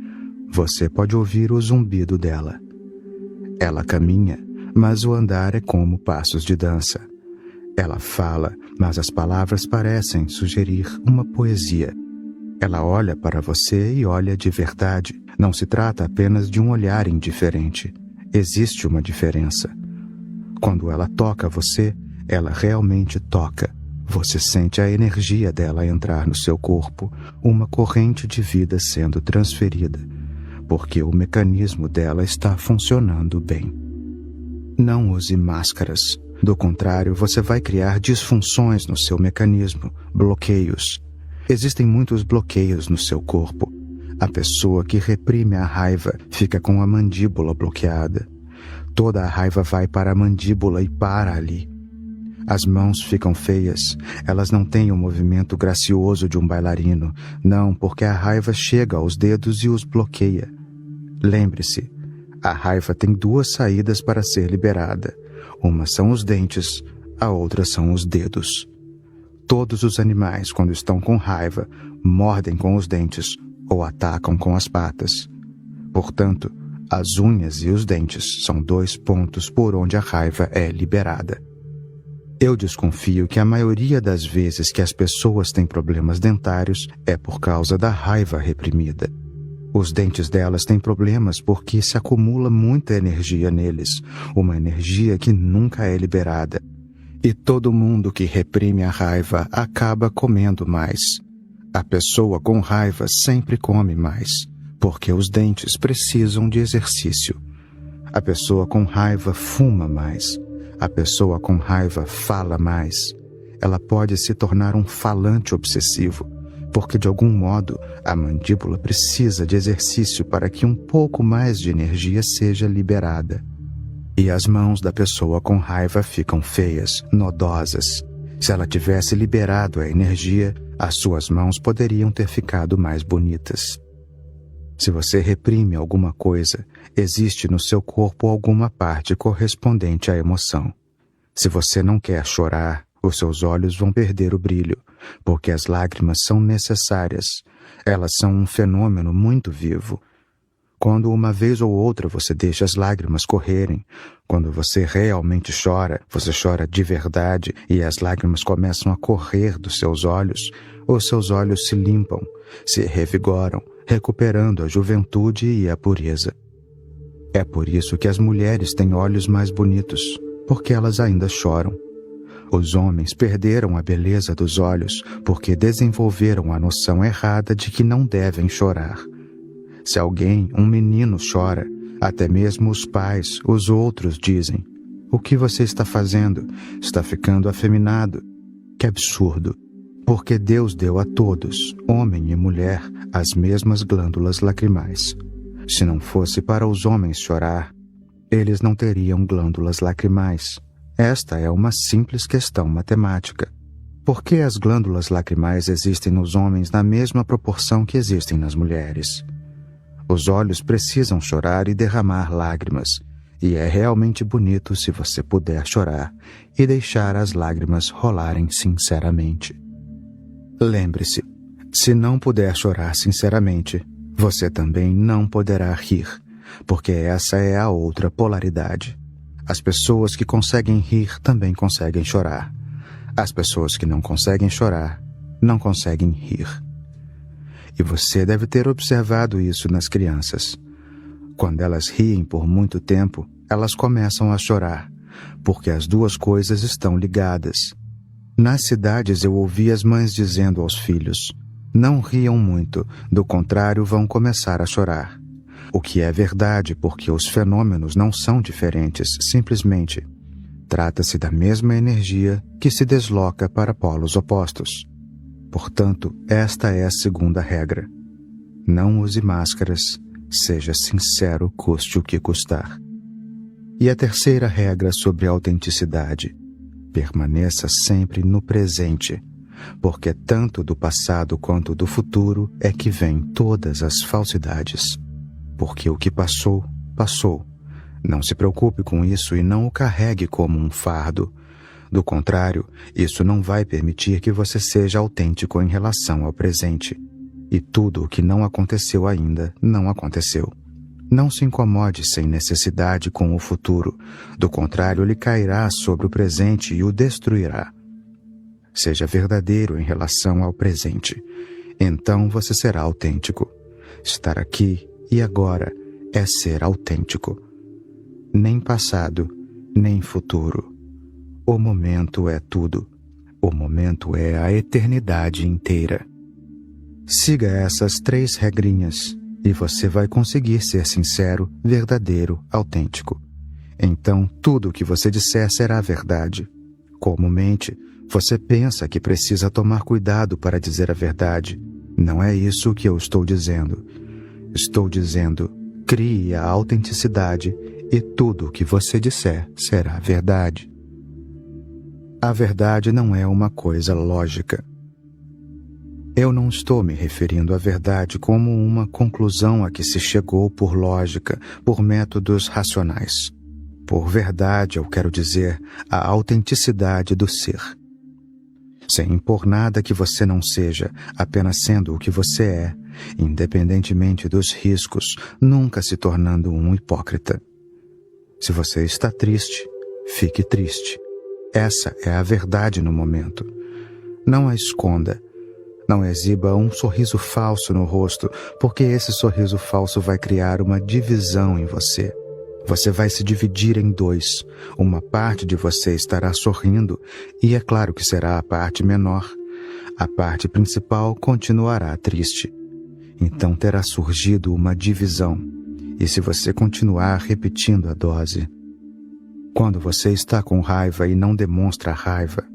você pode ouvir o zumbido dela. Ela caminha, mas o andar é como passos de dança. Ela fala, mas as palavras parecem sugerir uma poesia. Ela olha para você e olha de verdade. Não se trata apenas de um olhar indiferente. Existe uma diferença. Quando ela toca você, ela realmente toca. Você sente a energia dela entrar no seu corpo, uma corrente de vida sendo transferida, porque o mecanismo dela está funcionando bem. Não use máscaras. Do contrário, você vai criar disfunções no seu mecanismo, bloqueios. Existem muitos bloqueios no seu corpo. A pessoa que reprime a raiva fica com a mandíbula bloqueada. Toda a raiva vai para a mandíbula e para ali. As mãos ficam feias. Elas não têm o movimento gracioso de um bailarino. Não, porque a raiva chega aos dedos e os bloqueia. Lembre-se, a raiva tem duas saídas para ser liberada. Uma são os dentes, a outra são os dedos. Todos os animais, quando estão com raiva, mordem com os dentes ou atacam com as patas. Portanto, as unhas e os dentes são dois pontos por onde a raiva é liberada. Eu desconfio que a maioria das vezes que as pessoas têm problemas dentários é por causa da raiva reprimida. Os dentes delas têm problemas porque se acumula muita energia neles, uma energia que nunca é liberada. E todo mundo que reprime a raiva acaba comendo mais. A pessoa com raiva sempre come mais, porque os dentes precisam de exercício. A pessoa com raiva fuma mais. A pessoa com raiva fala mais. Ela pode se tornar um falante obsessivo, porque de algum modo a mandíbula precisa de exercício para que um pouco mais de energia seja liberada. E as mãos da pessoa com raiva ficam feias, nodosas. Se ela tivesse liberado a energia, as suas mãos poderiam ter ficado mais bonitas. Se você reprime alguma coisa, existe no seu corpo alguma parte correspondente à emoção. Se você não quer chorar, os seus olhos vão perder o brilho, porque as lágrimas são necessárias. Elas são um fenômeno muito vivo. Quando uma vez ou outra você deixa as lágrimas correrem, quando você realmente chora, você chora de verdade e as lágrimas começam a correr dos seus olhos, os seus olhos se limpam, se revigoram, recuperando a juventude e a pureza. É por isso que as mulheres têm olhos mais bonitos, porque elas ainda choram. Os homens perderam a beleza dos olhos porque desenvolveram a noção errada de que não devem chorar. Se alguém, um menino, chora, até mesmo os pais, os outros dizem: "O que você está fazendo? Está ficando afeminado." Que absurdo! Porque Deus deu a todos, homem e mulher, as mesmas glândulas lacrimais. Se não fosse para os homens chorar, eles não teriam glândulas lacrimais. Esta é uma simples questão matemática. Por que as glândulas lacrimais existem nos homens na mesma proporção que existem nas mulheres? Os olhos precisam chorar e derramar lágrimas, e é realmente bonito se você puder chorar e deixar as lágrimas rolarem sinceramente. Lembre-se, se não puder chorar sinceramente, você também não poderá rir, porque essa é a outra polaridade. As pessoas que conseguem rir também conseguem chorar. As pessoas que não conseguem chorar, não conseguem rir. E você deve ter observado isso nas crianças. Quando elas riem por muito tempo, elas começam a chorar, porque as duas coisas estão ligadas. Nas cidades eu ouvi as mães dizendo aos filhos: "Não riam muito, do contrário vão começar a chorar." O que é verdade, porque os fenômenos não são diferentes, simplesmente trata-se da mesma energia que se desloca para polos opostos. Portanto, esta é a segunda regra. Não use máscaras, seja sincero, custe o que custar. E a terceira regra sobre a autenticidade: permaneça sempre no presente, porque tanto do passado quanto do futuro é que vêm todas as falsidades. Porque o que passou, passou. Não se preocupe com isso e não o carregue como um fardo. Do contrário, isso não vai permitir que você seja autêntico em relação ao presente. E tudo o que não aconteceu ainda, não aconteceu. Não se incomode sem necessidade com o futuro. Do contrário, ele cairá sobre o presente e o destruirá. Seja verdadeiro em relação ao presente. Então você será autêntico. Estar aqui e agora é ser autêntico. Nem passado, nem futuro. O momento é tudo. O momento é a eternidade inteira. Siga essas 3 regrinhas e você vai conseguir ser sincero, verdadeiro, autêntico. Então, tudo o que você disser será verdade. Comumente, você pensa que precisa tomar cuidado para dizer a verdade. Não é isso que eu estou dizendo. Estou dizendo: crie a autenticidade e tudo o que você disser será verdade. A verdade não é uma coisa lógica. Eu não estou me referindo à verdade como uma conclusão a que se chegou por lógica, por métodos racionais. Por verdade, eu quero dizer a autenticidade do ser. Sem impor nada que você não seja, apenas sendo o que você é, independentemente dos riscos, nunca se tornando um hipócrita. Se você está triste, fique triste. Essa é a verdade no momento. Não a esconda. Não exiba um sorriso falso no rosto, porque esse sorriso falso vai criar uma divisão em você. Você vai se dividir em dois. Uma parte de você estará sorrindo, e é claro que será a parte menor. A parte principal continuará triste. Então terá surgido uma divisão. E se você continuar repetindo a dose, quando você está com raiva e não demonstra raiva,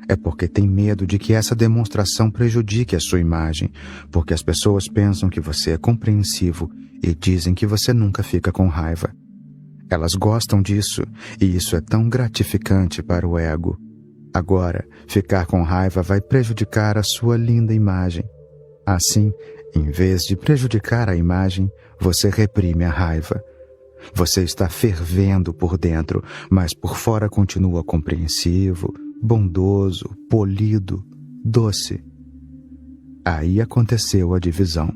é porque tem medo de que essa demonstração prejudique a sua imagem, porque as pessoas pensam que você é compreensivo e dizem que você nunca fica com raiva. Elas gostam disso, e isso é tão gratificante para o ego. Agora, ficar com raiva vai prejudicar a sua linda imagem. Assim, em vez de prejudicar a imagem, você reprime a raiva. Você está fervendo por dentro, mas por fora continua compreensivo, bondoso, polido, doce. Aí aconteceu a divisão.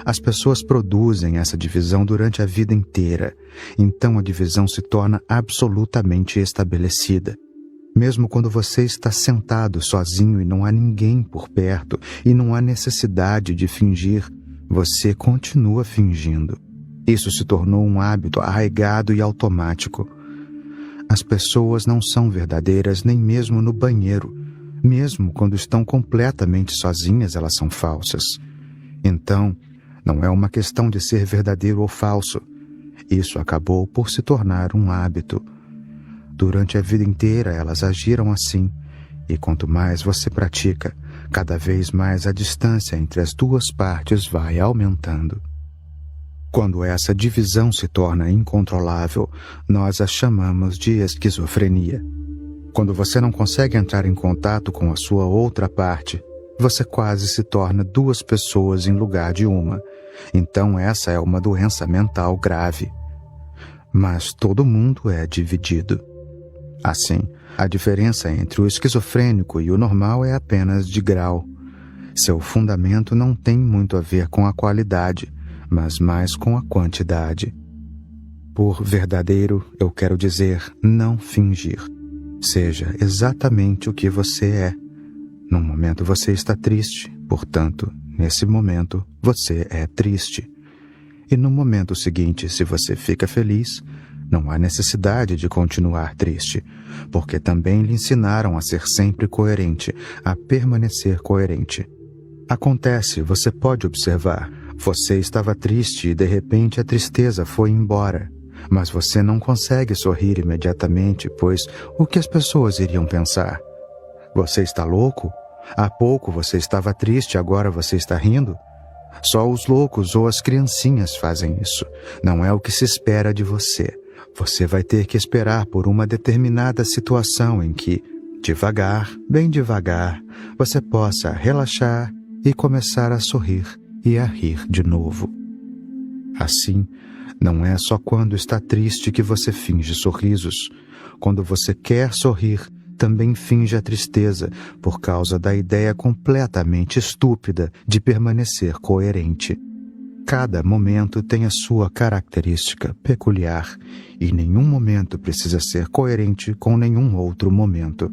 As pessoas produzem essa divisão durante a vida inteira, então a divisão se torna absolutamente estabelecida. Mesmo quando você está sentado sozinho e não há ninguém por perto e não há necessidade de fingir, você continua fingindo. Isso se tornou um hábito arraigado e automático. As pessoas não são verdadeiras nem mesmo no banheiro. Mesmo quando estão completamente sozinhas, elas são falsas. Então, não é uma questão de ser verdadeiro ou falso. Isso acabou por se tornar um hábito. Durante a vida inteira, elas agiram assim. E quanto mais você pratica, cada vez mais a distância entre as duas partes vai aumentando. Quando essa divisão se torna incontrolável, nós a chamamos de esquizofrenia. Quando você não consegue entrar em contato com a sua outra parte, você quase se torna duas pessoas em lugar de uma. Então essa é uma doença mental grave. Mas todo mundo é dividido. Assim, a diferença entre o esquizofrênico e o normal é apenas de grau. Seu fundamento não tem muito a ver com a qualidade, mas mais com a quantidade. Por verdadeiro, eu quero dizer não fingir. Seja exatamente o que você é. Num momento você está triste, portanto, nesse momento você é triste. E no momento seguinte, se você fica feliz, não há necessidade de continuar triste, porque também lhe ensinaram a ser sempre coerente, a permanecer coerente. Acontece, você pode observar. Você estava triste e de repente a tristeza foi embora. Mas você não consegue sorrir imediatamente, pois o que as pessoas iriam pensar? Você está louco? Há pouco você estava triste, agora você está rindo? Só os loucos ou as criancinhas fazem isso. Não é o que se espera de você. Você vai ter que esperar por uma determinada situação em que, devagar, bem devagar, você possa relaxar e começar a sorrir e a rir de novo. Assim, não é só quando está triste que você finge sorrisos. Quando você quer sorrir, também finge a tristeza por causa da ideia completamente estúpida de permanecer coerente. Cada momento tem a sua característica peculiar e nenhum momento precisa ser coerente com nenhum outro momento.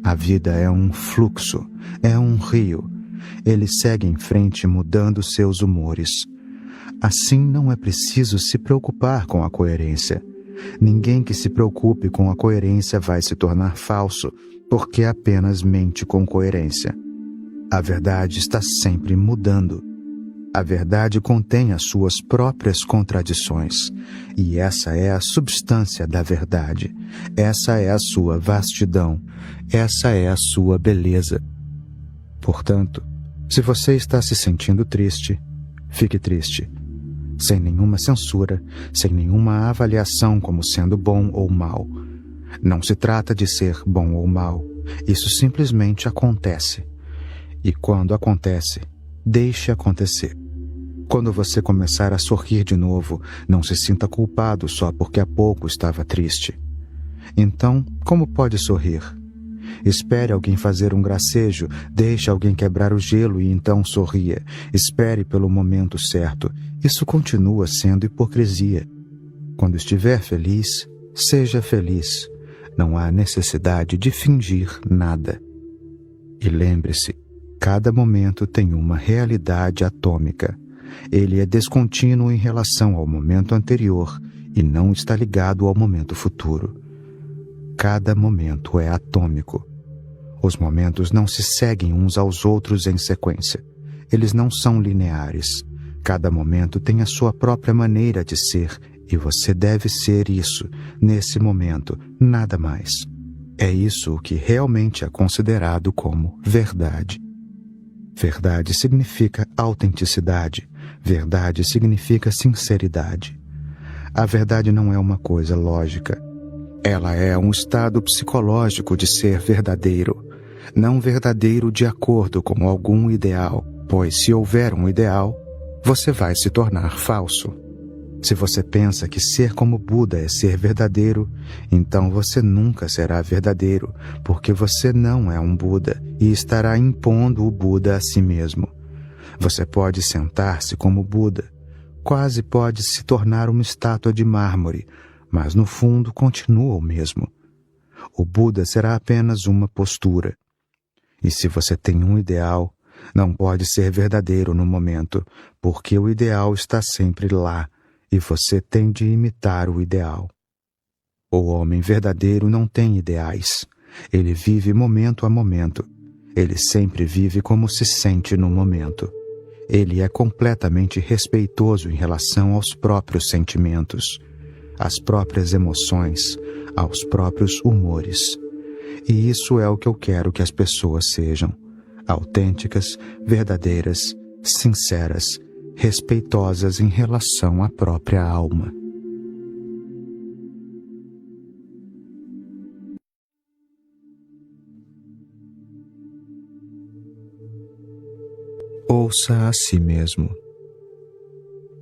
A vida é um fluxo, é um rio. Ele segue em frente mudando seus humores. Assim não é preciso se preocupar com a coerência. Ninguém que se preocupe com a coerência vai se tornar falso, porque apenas mente com coerência. A verdade está sempre mudando. A verdade contém as suas próprias contradições, e essa é a substância da verdade. Essa é a sua vastidão. Essa é a sua beleza. Portanto, se você está se sentindo triste, fique triste. Sem nenhuma censura, sem nenhuma avaliação como sendo bom ou mal. Não se trata de ser bom ou mal. Isso simplesmente acontece. E quando acontece, deixe acontecer. Quando você começar a sorrir de novo, não se sinta culpado só porque há pouco estava triste. Então, como pode sorrir? Espere alguém fazer um gracejo, deixe alguém quebrar o gelo e então sorria. Espere pelo momento certo. Isso continua sendo hipocrisia. Quando estiver feliz, seja feliz. Não há necessidade de fingir nada. E lembre-se, cada momento tem uma realidade atômica. Ele é descontínuo em relação ao momento anterior e não está ligado ao momento futuro. Cada momento é atômico. Os momentos não se seguem uns aos outros em sequência. Eles não são lineares. Cada momento tem a sua própria maneira de ser e você deve ser isso, nesse momento, nada mais. É isso o que realmente é considerado como verdade. Verdade significa autenticidade. Verdade significa sinceridade. A verdade não é uma coisa lógica. Ela é um estado psicológico de ser verdadeiro, não verdadeiro de acordo com algum ideal, pois se houver um ideal, você vai se tornar falso. Se você pensa que ser como Buda é ser verdadeiro, então você nunca será verdadeiro, porque você não é um Buda e estará impondo o Buda a si mesmo. Você pode sentar-se como Buda, quase pode se tornar uma estátua de mármore, mas no fundo continua o mesmo. O Buda será apenas uma postura. E se você tem um ideal, não pode ser verdadeiro no momento, porque o ideal está sempre lá, e você tem de imitar o ideal. O homem verdadeiro não tem ideais. Ele vive momento a momento. Ele sempre vive como se sente no momento. Ele é completamente respeitoso em relação aos próprios sentimentos, às próprias emoções, aos próprios humores. E isso é o que eu quero que as pessoas sejam: autênticas, verdadeiras, sinceras, respeitosas em relação à própria alma. Ouça a si mesmo.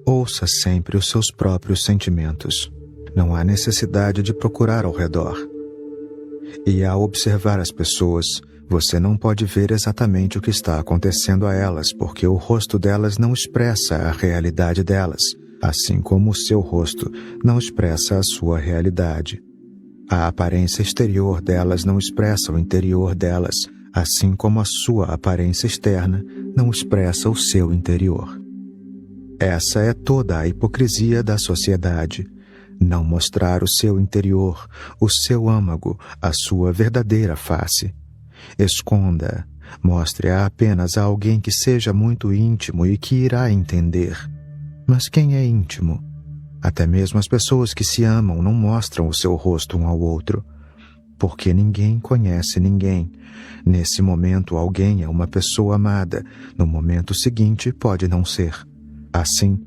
Ouça sempre os seus próprios sentimentos. Não há necessidade de procurar ao redor. E ao observar as pessoas, você não pode ver exatamente o que está acontecendo a elas, porque o rosto delas não expressa a realidade delas, assim como o seu rosto não expressa a sua realidade. A aparência exterior delas não expressa o interior delas, assim como a sua aparência externa não expressa o seu interior. Essa é toda a hipocrisia da sociedade. Não mostrar o seu interior, o seu âmago, a sua verdadeira face. Esconda, mostre-a apenas a alguém que seja muito íntimo e que irá entender. Mas quem é íntimo? Até mesmo as pessoas que se amam não mostram o seu rosto um ao outro, porque ninguém conhece ninguém. Nesse momento alguém é uma pessoa amada, no momento seguinte pode não ser. Assim,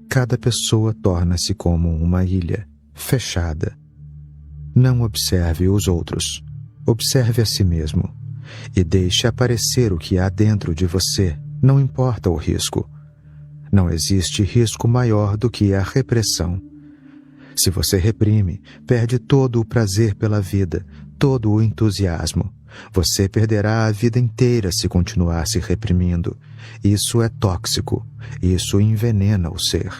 cada pessoa torna-se como uma ilha, fechada. Não observe os outros. Observe a si mesmo e deixe aparecer o que há dentro de você, não importa o risco. Não existe risco maior do que a repressão. Se você reprime, perde todo o prazer pela vida, todo o entusiasmo. Você perderá a vida inteira se continuar se reprimindo. Isso é tóxico, isso envenena o ser.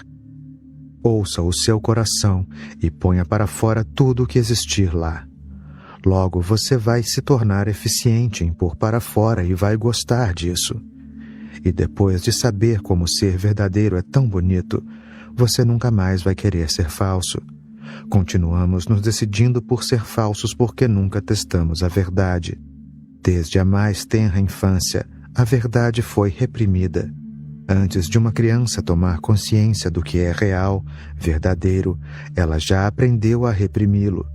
Ouça o seu coração e ponha para fora tudo o que existir lá. Logo você vai se tornar eficiente em pôr para fora e vai gostar disso. E depois de saber como ser verdadeiro é tão bonito, você nunca mais vai querer ser falso. Continuamos nos decidindo por ser falsos porque nunca testamos a verdade. Desde a mais tenra infância, a verdade foi reprimida. Antes de uma criança tomar consciência do que é real, verdadeiro, ela já aprendeu a reprimi-lo.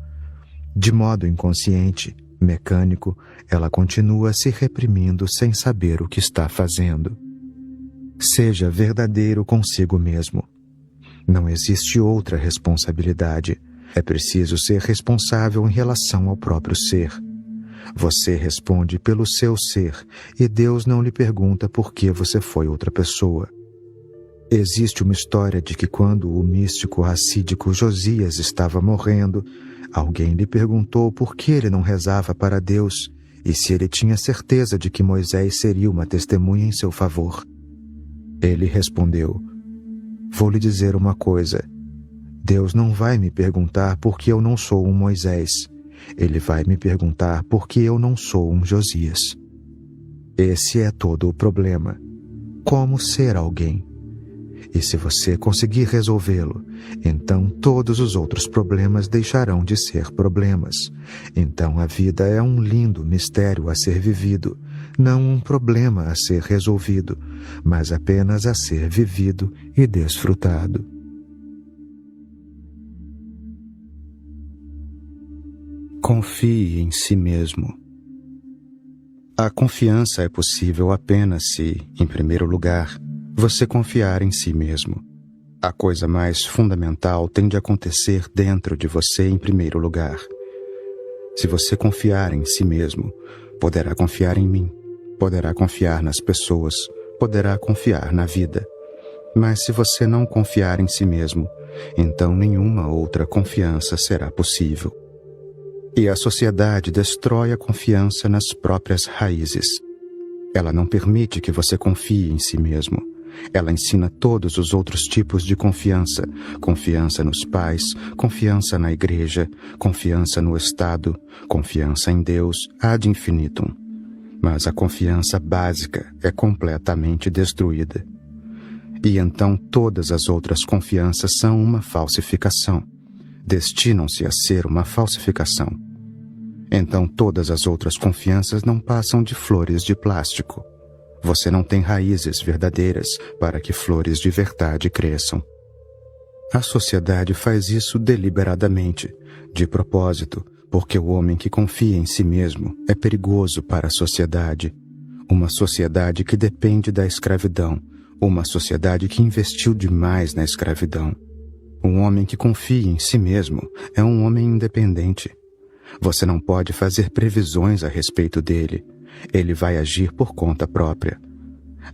De modo inconsciente, mecânico, ela continua se reprimindo sem saber o que está fazendo. Seja verdadeiro consigo mesmo. Não existe outra responsabilidade. É preciso ser responsável em relação ao próprio ser. Você responde pelo seu ser e Deus não lhe pergunta por que você foi outra pessoa. Existe uma história de que quando o místico racídico Josias estava morrendo, alguém lhe perguntou por que ele não rezava para Deus e se ele tinha certeza de que Moisés seria uma testemunha em seu favor. Ele respondeu: "Vou lhe dizer uma coisa. Deus não vai me perguntar por que eu não sou um Moisés. Ele vai me perguntar por que eu não sou um Josias." Esse é todo o problema. Como ser alguém? E se você conseguir resolvê-lo, então todos os outros problemas deixarão de ser problemas. Então a vida é um lindo mistério a ser vivido, não um problema a ser resolvido, mas apenas a ser vivido e desfrutado. Confie em si mesmo. A confiança é possível apenas se, em primeiro lugar, você confiar em si mesmo. A coisa mais fundamental tem de acontecer dentro de você em primeiro lugar. Se você confiar em si mesmo, poderá confiar em mim, poderá confiar nas pessoas, poderá confiar na vida. Mas se você não confiar em si mesmo, então nenhuma outra confiança será possível. E a sociedade destrói a confiança nas próprias raízes. Ela não permite que você confie em si mesmo. Ela ensina todos os outros tipos de confiança. Confiança nos pais, confiança na igreja, confiança no Estado, confiança em Deus, ad infinitum. Mas a confiança básica é completamente destruída. E então todas as outras confianças são uma falsificação. Destinam-se a ser uma falsificação. Então todas as outras confianças não passam de flores de plástico. Você não tem raízes verdadeiras para que flores de verdade cresçam. A sociedade faz isso deliberadamente, de propósito, porque o homem que confia em si mesmo é perigoso para a sociedade. Uma sociedade que depende da escravidão, uma sociedade que investiu demais na escravidão. Um homem que confia em si mesmo é um homem independente. Você não pode fazer previsões a respeito dele. Ele vai agir por conta própria.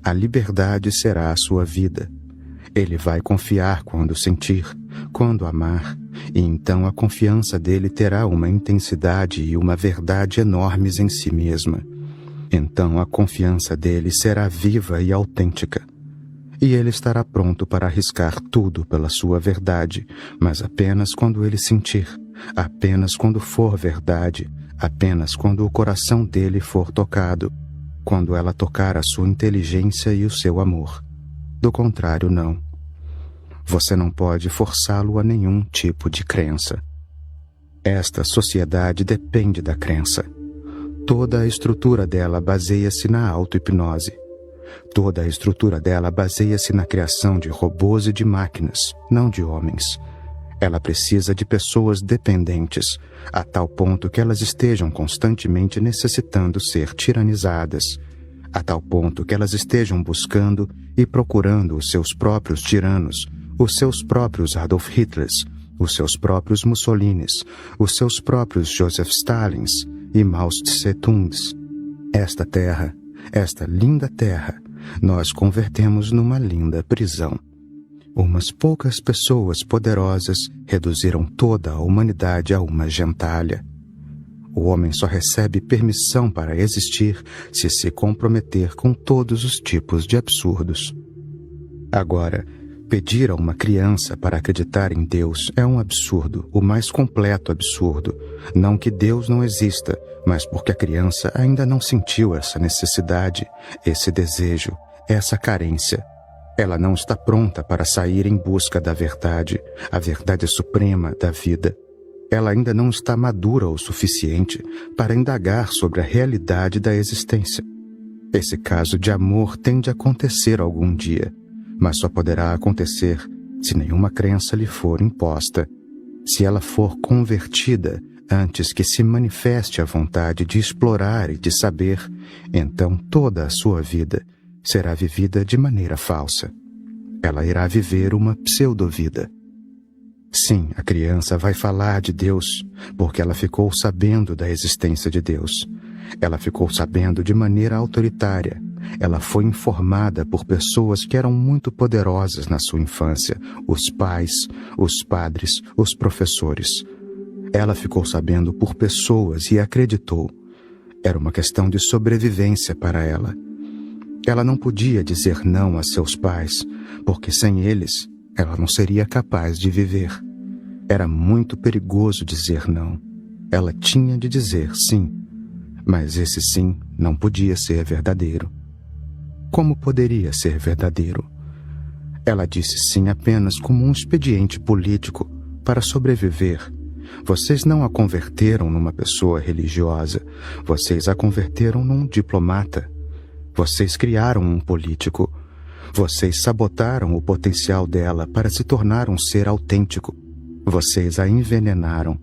A liberdade será a sua vida. Ele vai confiar quando sentir, quando amar, e então a confiança dele terá uma intensidade e uma verdade enormes em si mesma. Então a confiança dele será viva e autêntica. E ele estará pronto para arriscar tudo pela sua verdade, mas apenas quando ele sentir, apenas quando for verdade, apenas quando o coração dele for tocado, quando ela tocar a sua inteligência e o seu amor. Do contrário, não. Você não pode forçá-lo a nenhum tipo de crença. Esta sociedade depende da crença. Toda a estrutura dela baseia-se na auto-hipnose. Toda a estrutura dela baseia-se na criação de robôs e de máquinas, não de homens. Ela precisa de pessoas dependentes, a tal ponto que elas estejam constantemente necessitando ser tiranizadas, a tal ponto que elas estejam buscando e procurando os seus próprios tiranos, os seus próprios Adolf Hitlers, os seus próprios Mussolinis, os seus próprios Joseph Stalins e Mao Tse-tungs. Esta terra, esta linda terra, nós convertemos numa linda prisão. Umas poucas pessoas poderosas reduziram toda a humanidade a uma gentalha. O homem só recebe permissão para existir se se comprometer com todos os tipos de absurdos. Agora, pedir a uma criança para acreditar em Deus é um absurdo, o mais completo absurdo. Não que Deus não exista, mas porque a criança ainda não sentiu essa necessidade, esse desejo, essa carência. Ela não está pronta para sair em busca da verdade, a verdade suprema da vida. Ela ainda não está madura o suficiente para indagar sobre a realidade da existência. Esse caso de amor tem de acontecer algum dia, mas só poderá acontecer se nenhuma crença lhe for imposta, se ela for convertida antes que se manifeste a vontade de explorar e de saber, então toda a sua vida será vivida de maneira falsa. Ela irá viver uma pseudovida. Sim, a criança vai falar de Deus, porque ela ficou sabendo da existência de Deus. Ela ficou sabendo de maneira autoritária. Ela foi informada por pessoas que eram muito poderosas na sua infância, os pais, os padres, os professores. Ela ficou sabendo por pessoas e acreditou. Era uma questão de sobrevivência para ela. Ela não podia dizer não a seus pais, porque sem eles, ela não seria capaz de viver. Era muito perigoso dizer não. Ela tinha de dizer sim, mas esse sim não podia ser verdadeiro. Como poderia ser verdadeiro? Ela disse sim apenas como um expediente político para sobreviver. Vocês não a converteram numa pessoa religiosa, vocês a converteram num diplomata. Vocês criaram um político. Vocês sabotaram o potencial dela para se tornar um ser autêntico. Vocês a envenenaram.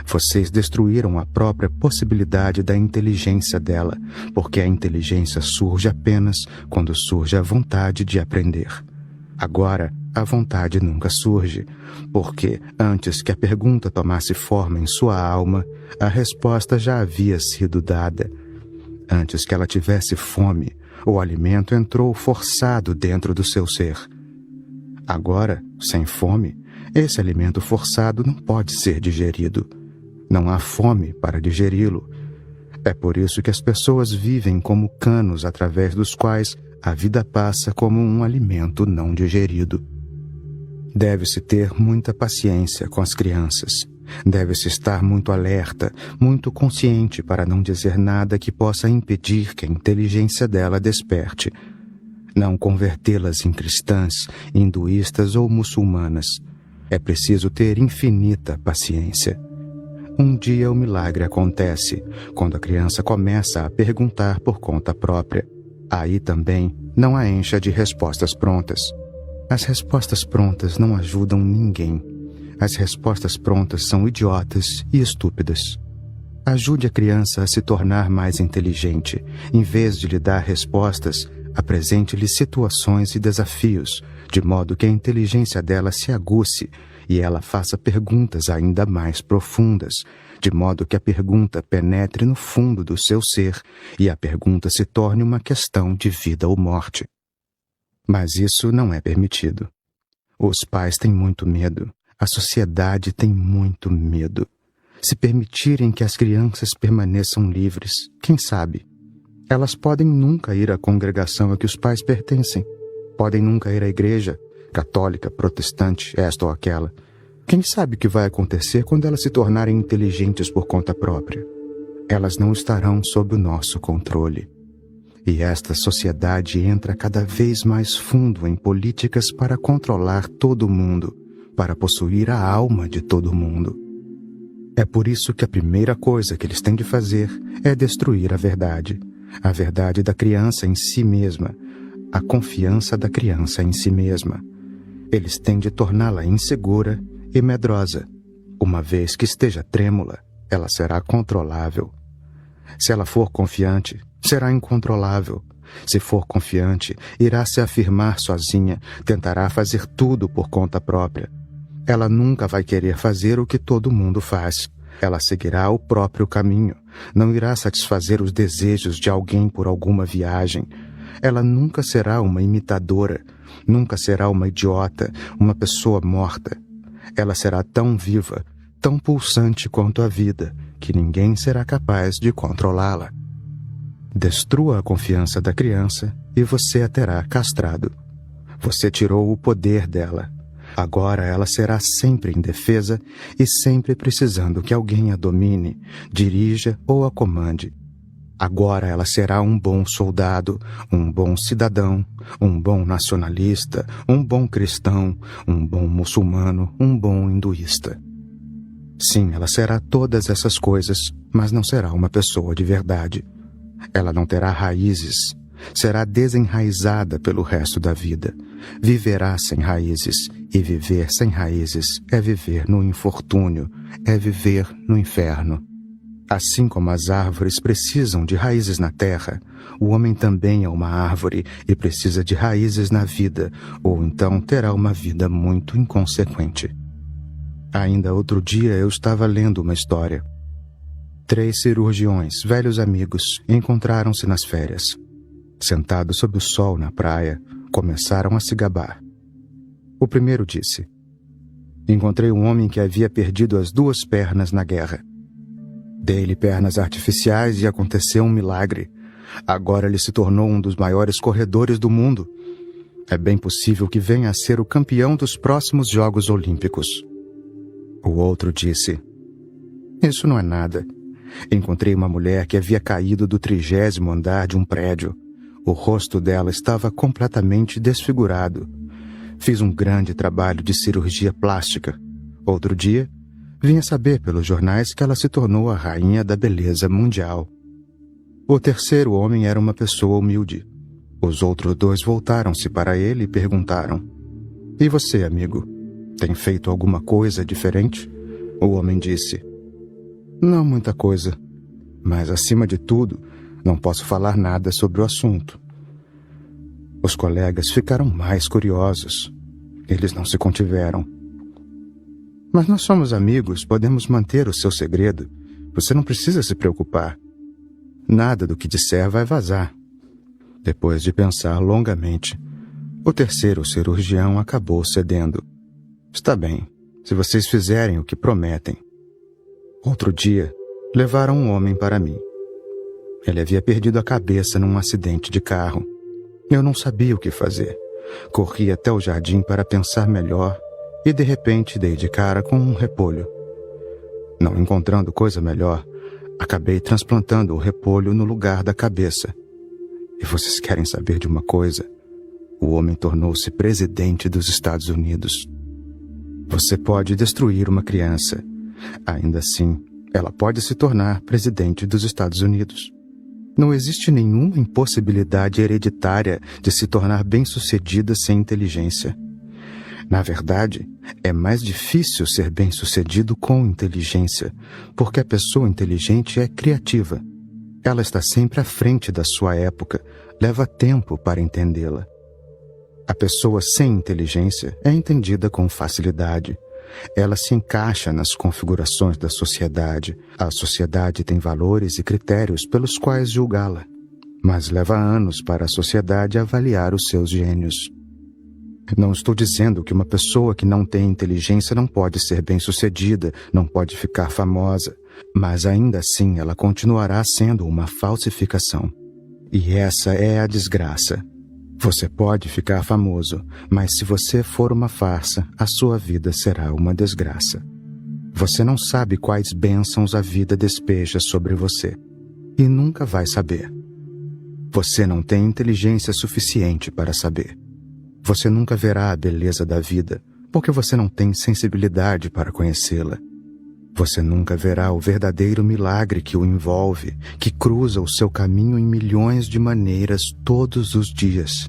Vocês destruíram a própria possibilidade da inteligência dela, porque a inteligência surge apenas quando surge a vontade de aprender. Agora, a vontade nunca surge, porque antes que a pergunta tomasse forma em sua alma, a resposta já havia sido dada. Antes que ela tivesse fome, o alimento entrou forçado dentro do seu ser. Agora, sem fome, esse alimento forçado não pode ser digerido. Não há fome para digeri-lo. É por isso que as pessoas vivem como canos através dos quais a vida passa como um alimento não digerido. Deve-se ter muita paciência com as crianças. Deve-se estar muito alerta, muito consciente para não dizer nada que possa impedir que a inteligência dela desperte. Não convertê-las em cristãs, hinduístas ou muçulmanas. É preciso ter infinita paciência. Um dia o milagre acontece, quando a criança começa a perguntar por conta própria. Aí também não a encha de respostas prontas. As respostas prontas não ajudam ninguém. As respostas prontas são idiotas e estúpidas. Ajude a criança a se tornar mais inteligente. Em vez de lhe dar respostas, apresente-lhe situações e desafios, de modo que a inteligência dela se aguce e ela faça perguntas ainda mais profundas, de modo que a pergunta penetre no fundo do seu ser e a pergunta se torne uma questão de vida ou morte. Mas isso não é permitido. Os pais têm muito medo. A sociedade tem muito medo. Se permitirem que as crianças permaneçam livres, quem sabe? Elas podem nunca ir à congregação a que os pais pertencem. Podem nunca ir à igreja, católica, protestante, esta ou aquela. Quem sabe o que vai acontecer quando elas se tornarem inteligentes por conta própria? Elas não estarão sob o nosso controle. E esta sociedade entra cada vez mais fundo em políticas para controlar todo mundo, para possuir a alma de todo mundo. É por isso que a primeira coisa que eles têm de fazer é destruir a verdade da criança em si mesma, a confiança da criança em si mesma. Eles têm de torná-la insegura e medrosa. Uma vez que esteja trêmula, ela será controlável. Se ela for confiante, será incontrolável. Se for confiante, irá se afirmar sozinha, tentará fazer tudo por conta própria. Ela nunca vai querer fazer o que todo mundo faz. Ela seguirá o próprio caminho. Não irá satisfazer os desejos de alguém por alguma viagem. Ela nunca será uma imitadora. Nunca será uma idiota, uma pessoa morta. Ela será tão viva, tão pulsante quanto a vida, que ninguém será capaz de controlá-la. Destrua a confiança da criança e você a terá castrado. Você tirou o poder dela. Agora ela será sempre indefesa e sempre precisando que alguém a domine, dirija ou a comande. Agora ela será um bom soldado, um bom cidadão, um bom nacionalista, um bom cristão, um bom muçulmano, um bom hinduísta. Sim, ela será todas essas coisas, mas não será uma pessoa de verdade. Ela não terá raízes. Será desenraizada pelo resto da vida. Viverá sem raízes, e viver sem raízes é viver no infortúnio, é viver no inferno. Assim como as árvores precisam de raízes na terra, o homem também é uma árvore e precisa de raízes na vida, ou então terá uma vida muito inconsequente. Ainda outro dia eu estava lendo uma história. 3 cirurgiões, velhos amigos, encontraram-se nas férias. Sentados sob o sol na praia, começaram a se gabar. O primeiro disse: encontrei um homem que havia perdido as 2 pernas na guerra. Dei-lhe pernas artificiais e aconteceu um milagre. Agora ele se tornou um dos maiores corredores do mundo. É bem possível que venha a ser o campeão dos próximos Jogos Olímpicos. O outro disse: isso não é nada. Encontrei uma mulher que havia caído do 30º andar de um prédio. O rosto dela estava completamente desfigurado. Fiz um grande trabalho de cirurgia plástica. Outro dia, vinha saber pelos jornais que ela se tornou a rainha da beleza mundial. O terceiro homem era uma pessoa humilde. Os outros 2 voltaram-se para ele e perguntaram: e você, amigo, tem feito alguma coisa diferente? O homem disse: não muita coisa, mas acima de tudo, não posso falar nada sobre o assunto. Os colegas ficaram mais curiosos. Eles não se contiveram. Mas nós somos amigos, podemos manter o seu segredo. Você não precisa se preocupar. Nada do que disser vai vazar. Depois de pensar longamente, o terceiro cirurgião acabou cedendo. Está bem, se vocês fizerem o que prometem. Outro dia, levaram um homem para mim. Ele havia perdido a cabeça num acidente de carro. Eu não sabia o que fazer. Corri até o jardim para pensar melhor e, de repente, dei de cara com um repolho. Não encontrando coisa melhor, acabei transplantando o repolho no lugar da cabeça. E vocês querem saber de uma coisa? O homem tornou-se presidente dos Estados Unidos. Você pode destruir uma criança. Ainda assim, ela pode se tornar presidente dos Estados Unidos. Não existe nenhuma impossibilidade hereditária de se tornar bem-sucedida sem inteligência. Na verdade, é mais difícil ser bem-sucedido com inteligência, porque a pessoa inteligente é criativa. Ela está sempre à frente da sua época, leva tempo para entendê-la. A pessoa sem inteligência é entendida com facilidade. Ela se encaixa nas configurações da sociedade. A sociedade tem valores e critérios pelos quais julgá-la. Mas leva anos para a sociedade avaliar os seus gênios. Não estou dizendo que uma pessoa que não tem inteligência não pode ser bem-sucedida, não pode ficar famosa, mas ainda assim ela continuará sendo uma falsificação. E essa é a desgraça. Você pode ficar famoso, mas se você for uma farsa, a sua vida será uma desgraça. Você não sabe quais bênçãos a vida despeja sobre você. E nunca vai saber. Você não tem inteligência suficiente para saber. Você nunca verá a beleza da vida, porque você não tem sensibilidade para conhecê-la. Você nunca verá o verdadeiro milagre que o envolve, que cruza o seu caminho em milhões de maneiras todos os dias.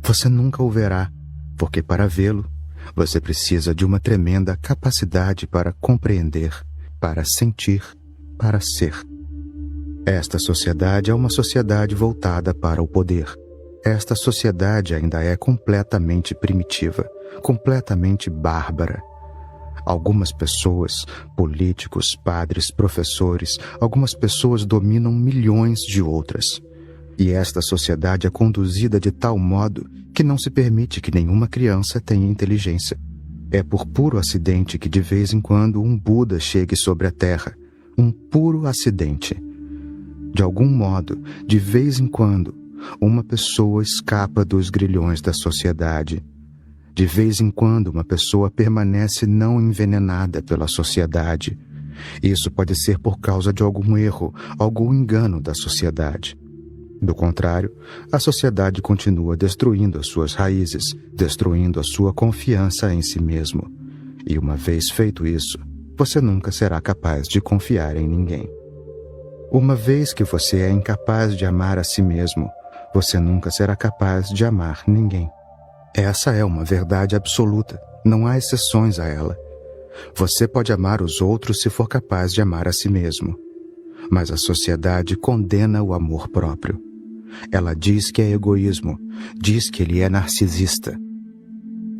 Você nunca o verá, porque para vê-lo, você precisa de uma tremenda capacidade para compreender, para sentir, para ser. Esta sociedade é uma sociedade voltada para o poder. Esta sociedade ainda é completamente primitiva, completamente bárbara. Algumas pessoas, políticos, padres, professores, algumas pessoas dominam milhões de outras. E esta sociedade é conduzida de tal modo que não se permite que nenhuma criança tenha inteligência. É por puro acidente que de vez em quando um Buda chegue sobre a Terra. Um puro acidente. De algum modo, de vez em quando, uma pessoa escapa dos grilhões da sociedade. De vez em quando, uma pessoa permanece não envenenada pela sociedade. Isso pode ser por causa de algum erro, algum engano da sociedade. Do contrário, a sociedade continua destruindo as suas raízes, destruindo a sua confiança em si mesmo. E uma vez feito isso, você nunca será capaz de confiar em ninguém. Uma vez que você é incapaz de amar a si mesmo, você nunca será capaz de amar ninguém. Essa é uma verdade absoluta, não há exceções a ela. Você pode amar os outros se for capaz de amar a si mesmo. Mas a sociedade condena o amor próprio. Ela diz que é egoísmo, diz que ele é narcisista.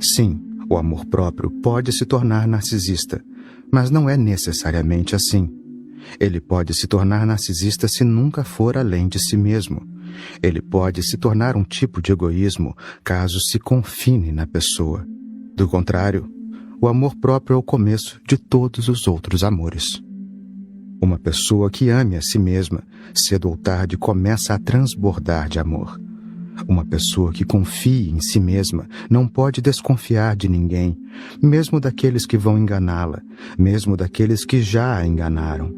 Sim, o amor próprio pode se tornar narcisista, mas não é necessariamente assim. Ele pode se tornar narcisista se nunca for além de si mesmo. Ele pode se tornar um tipo de egoísmo caso se confine na pessoa. Do contrário, o amor próprio é o começo de todos os outros amores. Uma pessoa que ame a si mesma, cedo ou tarde começa a transbordar de amor. Uma pessoa que confie em si mesma não pode desconfiar de ninguém, mesmo daqueles que vão enganá-la, mesmo daqueles que já a enganaram.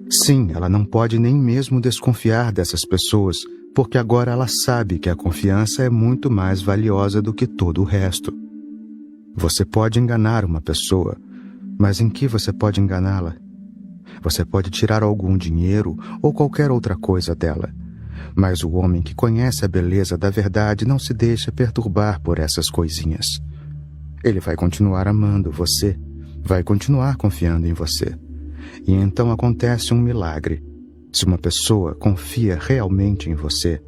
Sim, ela não pode nem mesmo desconfiar dessas pessoas, porque agora ela sabe que a confiança é muito mais valiosa do que todo o resto. Você pode enganar uma pessoa, mas em que você pode enganá-la? Você pode tirar algum dinheiro ou qualquer outra coisa dela. Mas o homem que conhece a beleza da verdade não se deixa perturbar por essas coisinhas. Ele vai continuar amando você, vai continuar confiando em você. E então acontece um milagre. Se uma pessoa confia realmente em você,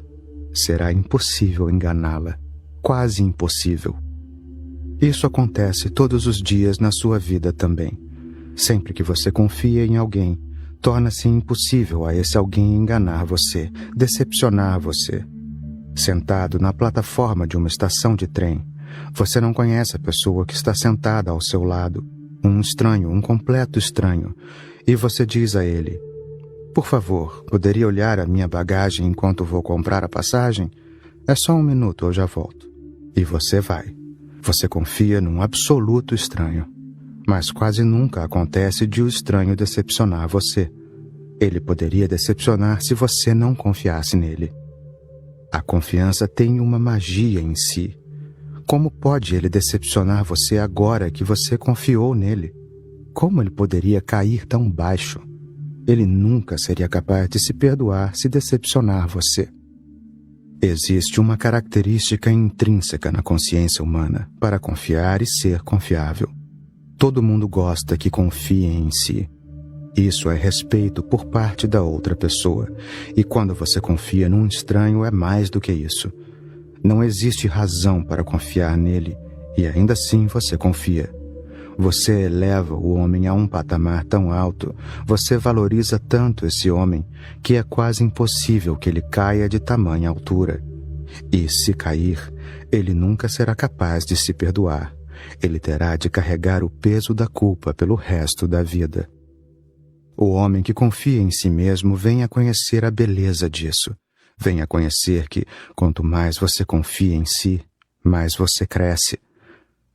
será impossível enganá-la, quase impossível. Isso acontece todos os dias na sua vida também. Sempre que você confia em alguém, torna-se impossível a esse alguém enganar você, decepcionar você. Sentado na plataforma de uma estação de trem, você não conhece a pessoa que está sentada ao seu lado, um estranho, um completo estranho, e você diz a ele: "Por favor, poderia olhar a minha bagagem enquanto vou comprar a passagem? É só um minuto, eu já volto." E você vai. Você confia num absoluto estranho. Mas quase nunca acontece de o estranho decepcionar você. Ele poderia decepcionar se você não confiasse nele. A confiança tem uma magia em si. Como pode ele decepcionar você agora que você confiou nele? Como ele poderia cair tão baixo? Ele nunca seria capaz de se perdoar se decepcionar você. Existe uma característica intrínseca na consciência humana para confiar e ser confiável. Todo mundo gosta que confiem em si. Isso é respeito por parte da outra pessoa. E quando você confia num estranho é mais do que isso. Não existe razão para confiar nele e ainda assim você confia. Você eleva o homem a um patamar tão alto, você valoriza tanto esse homem, que é quase impossível que ele caia de tamanha altura. E se cair, ele nunca será capaz de se perdoar. Ele terá de carregar o peso da culpa pelo resto da vida. O homem que confia em si mesmo vem a conhecer a beleza disso. Vem a conhecer que, quanto mais você confia em si, mais você cresce.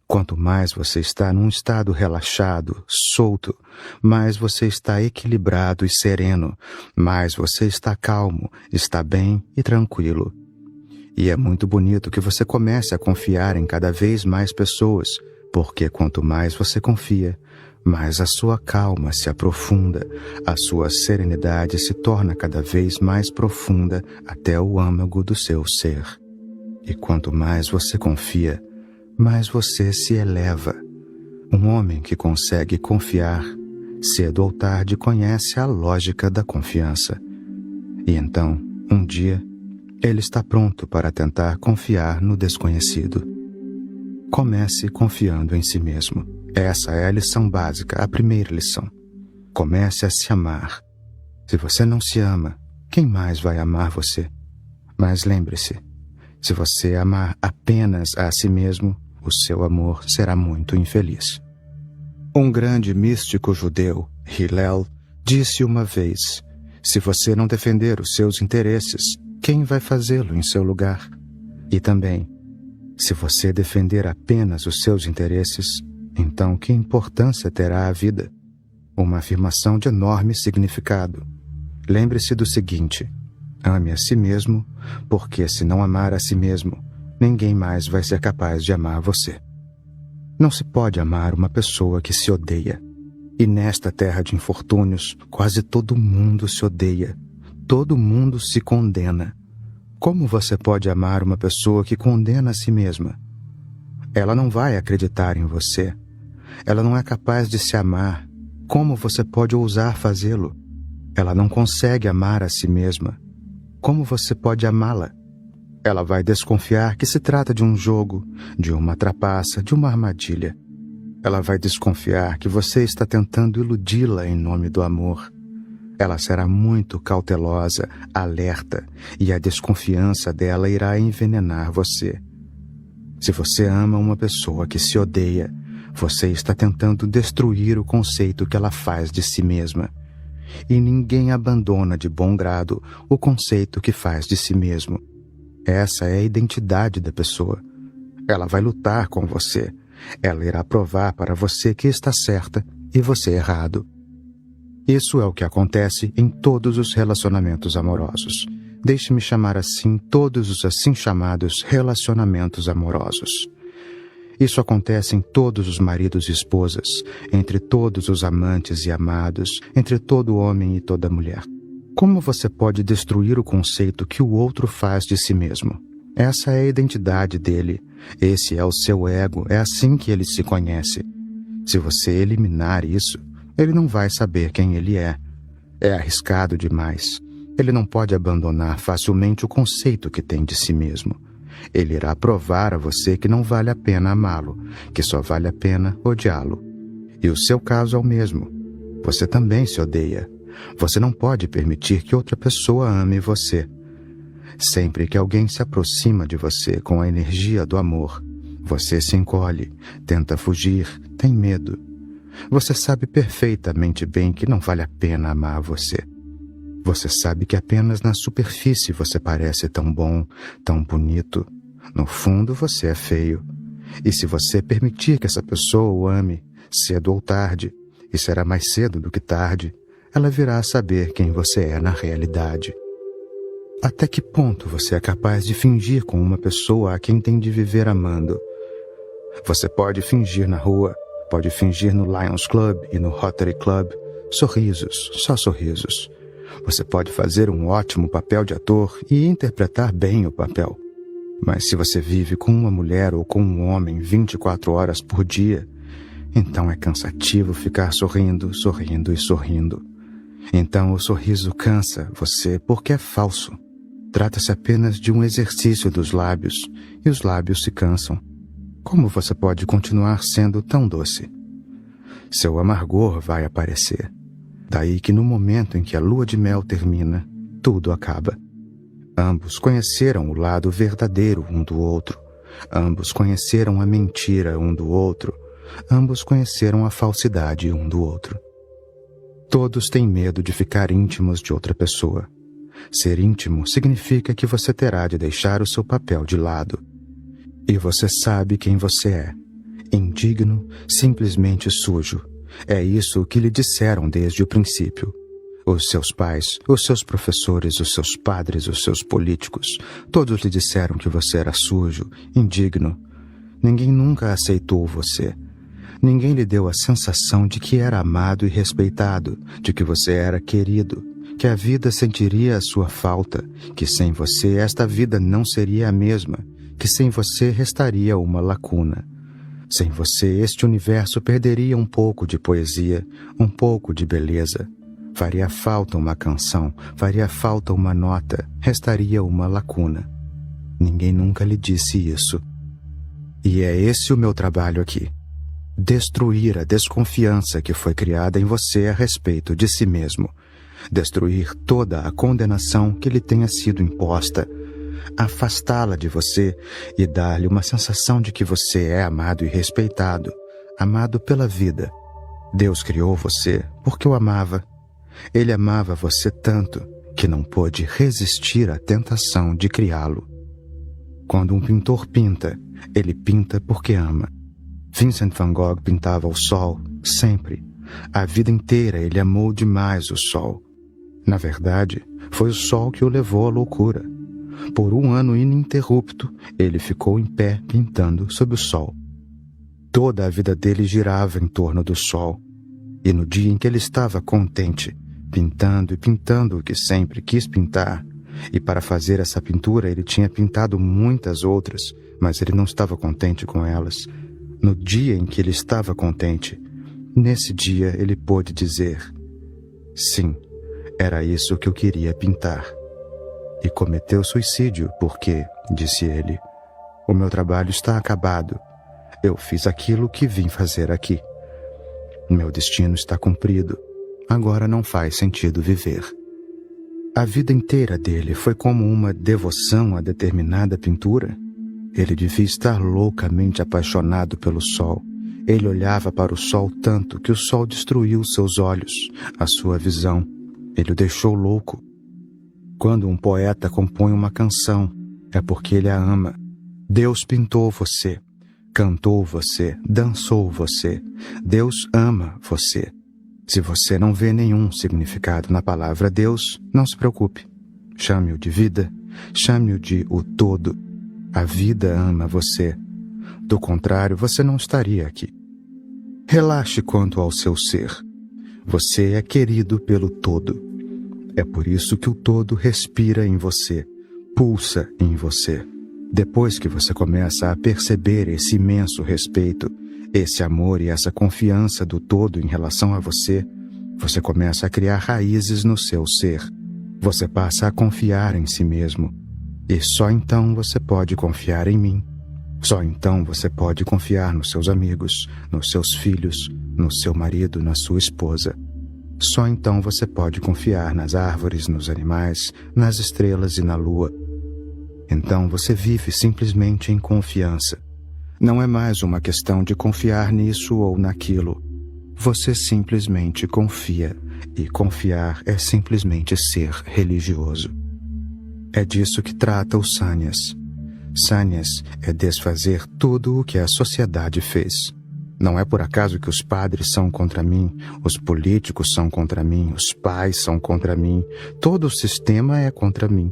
Quanto mais você está num estado relaxado, solto, mais você está equilibrado e sereno, mais você está calmo, está bem e tranquilo. E é muito bonito que você comece a confiar em cada vez mais pessoas, porque quanto mais você confia, mais a sua calma se aprofunda, a sua serenidade se torna cada vez mais profunda até o âmago do seu ser. E quanto mais você confia, mais você se eleva. Um homem que consegue confiar, cedo ou tarde conhece a lógica da confiança. E então, um dia, ele está pronto para tentar confiar no desconhecido. Comece confiando em si mesmo. Essa é a lição básica, a primeira lição. Comece a se amar. Se você não se ama, quem mais vai amar você? Mas lembre-se, se você amar apenas a si mesmo, o seu amor será muito infeliz. Um grande místico judeu, Hillel, disse uma vez: "Se você não defender os seus interesses, quem vai fazê-lo em seu lugar?" E também, se você defender apenas os seus interesses, então que importância terá a vida? Uma afirmação de enorme significado. Lembre-se do seguinte: ame a si mesmo, porque se não amar a si mesmo, ninguém mais vai ser capaz de amar você. Não se pode amar uma pessoa que se odeia. E nesta terra de infortúnios, quase todo mundo se odeia. Todo mundo se condena. Como você pode amar uma pessoa que condena a si mesma? Ela não vai acreditar em você. Ela não é capaz de se amar. Como você pode ousar fazê-lo? Ela não consegue amar a si mesma. Como você pode amá-la? Ela vai desconfiar que se trata de um jogo, de uma trapaça, de uma armadilha. Ela vai desconfiar que você está tentando iludi-la em nome do amor. Ela será muito cautelosa, alerta, e a desconfiança dela irá envenenar você. Se você ama uma pessoa que se odeia, você está tentando destruir o conceito que ela faz de si mesma. E ninguém abandona de bom grado o conceito que faz de si mesmo. Essa é a identidade da pessoa. Ela vai lutar com você. Ela irá provar para você que está certa e você errado. Isso é o que acontece em todos os relacionamentos amorosos. Deixe-me chamar assim todos os assim chamados relacionamentos amorosos. Isso acontece em todos os maridos e esposas, entre todos os amantes e amados, entre todo homem e toda mulher. Como você pode destruir o conceito que o outro faz de si mesmo? Essa é a identidade dele. Esse é o seu ego, é assim que ele se conhece. Se você eliminar isso, ele não vai saber quem ele é. É arriscado demais. Ele não pode abandonar facilmente o conceito que tem de si mesmo. Ele irá provar a você que não vale a pena amá-lo, que só vale a pena odiá-lo. E o seu caso é o mesmo. Você também se odeia. Você não pode permitir que outra pessoa ame você. Sempre que alguém se aproxima de você com a energia do amor, você se encolhe, tenta fugir, tem medo. Você sabe perfeitamente bem que não vale a pena amar você. Você sabe que apenas na superfície você parece tão bom, tão bonito. No fundo você é feio. E se você permitir que essa pessoa o ame, cedo ou tarde, e será mais cedo do que tarde, ela virá a saber quem você é na realidade. Até que ponto você é capaz de fingir com uma pessoa a quem tem de viver amando? Você pode fingir na rua, pode fingir no Lions Club e no Rotary Club. Sorrisos, só sorrisos. Você pode fazer um ótimo papel de ator e interpretar bem o papel. Mas se você vive com uma mulher ou com um homem 24 horas por dia, então é cansativo ficar sorrindo, sorrindo e sorrindo. Então o sorriso cansa você porque é falso. Trata-se apenas de um exercício dos lábios, e os lábios se cansam. Como você pode continuar sendo tão doce? Seu amargor vai aparecer. Daí que no momento em que a lua de mel termina, tudo acaba. Ambos conheceram o lado verdadeiro um do outro. Ambos conheceram a mentira um do outro. Ambos conheceram a falsidade um do outro. Todos têm medo de ficar íntimos de outra pessoa. Ser íntimo significa que você terá de deixar o seu papel de lado. E você sabe quem você é. Indigno, simplesmente sujo. É isso que lhe disseram desde o princípio. Os seus pais, os seus professores, os seus padres, os seus políticos, todos lhe disseram que você era sujo, indigno. Ninguém nunca aceitou você. Ninguém lhe deu a sensação de que era amado e respeitado, de que você era querido, que a vida sentiria a sua falta, que sem você esta vida não seria a mesma, que sem você restaria uma lacuna. Sem você este universo perderia um pouco de poesia, um pouco de beleza. Faria falta uma canção, faria falta uma nota, restaria uma lacuna. Ninguém nunca lhe disse isso. E é esse o meu trabalho aqui. Destruir a desconfiança que foi criada em você a respeito de si mesmo. Destruir toda a condenação que lhe tenha sido imposta. Afastá-la de você e dar-lhe uma sensação de que você é amado e respeitado, amado pela vida. Deus criou você porque o amava. Ele amava você tanto que não pôde resistir à tentação de criá-lo. Quando um pintor pinta, ele pinta porque ama. Vincent van Gogh pintava o sol, sempre. A vida inteira ele amou demais o sol. Na verdade, foi o sol que o levou à loucura. Por um ano ininterrupto, ele ficou em pé pintando sob o sol. Toda a vida dele girava em torno do sol. E no dia em que ele estava contente, pintando e pintando o que sempre quis pintar, e para fazer essa pintura ele tinha pintado muitas outras, mas ele não estava contente com elas. No dia em que ele estava contente, nesse dia ele pôde dizer: sim, era isso que eu queria pintar. E cometeu suicídio porque, disse ele, o meu trabalho está acabado. Eu fiz aquilo que vim fazer aqui. Meu destino está cumprido. agora não faz sentido viver. A vida inteira dele foi como uma devoção a determinada pintura. Ele devia estar loucamente apaixonado pelo sol. Ele olhava para o sol tanto que o sol destruiu seus olhos, a sua visão. Ele o deixou louco. Quando um poeta compõe uma canção, é porque ele a ama. Deus pintou você, cantou você, dançou você. Deus ama você. Se você não vê nenhum significado na palavra Deus, não se preocupe. Chame-o de vida, chame-o de o todo. A vida ama você. Do contrário, você não estaria aqui. Relaxe quanto ao seu ser. Você é querido pelo todo. É por isso que o todo respira em você, pulsa em você. Depois que você começa a perceber esse imenso respeito, esse amor e essa confiança do todo em relação a você, você começa a criar raízes no seu ser. Você passa a confiar em si mesmo. E só então você pode confiar em mim. Só então você pode confiar nos seus amigos, nos seus filhos, no seu marido, na sua esposa. Só então você pode confiar nas árvores, nos animais, nas estrelas e na lua. Então você vive simplesmente em confiança. Não é mais uma questão de confiar nisso ou naquilo. Você simplesmente confia, e confiar é simplesmente ser religioso. É disso que trata o Sannyas. Sannyas é desfazer tudo o que a sociedade fez. Não é por acaso que os padres são contra mim, os políticos são contra mim, os pais são contra mim, todo o sistema é contra mim.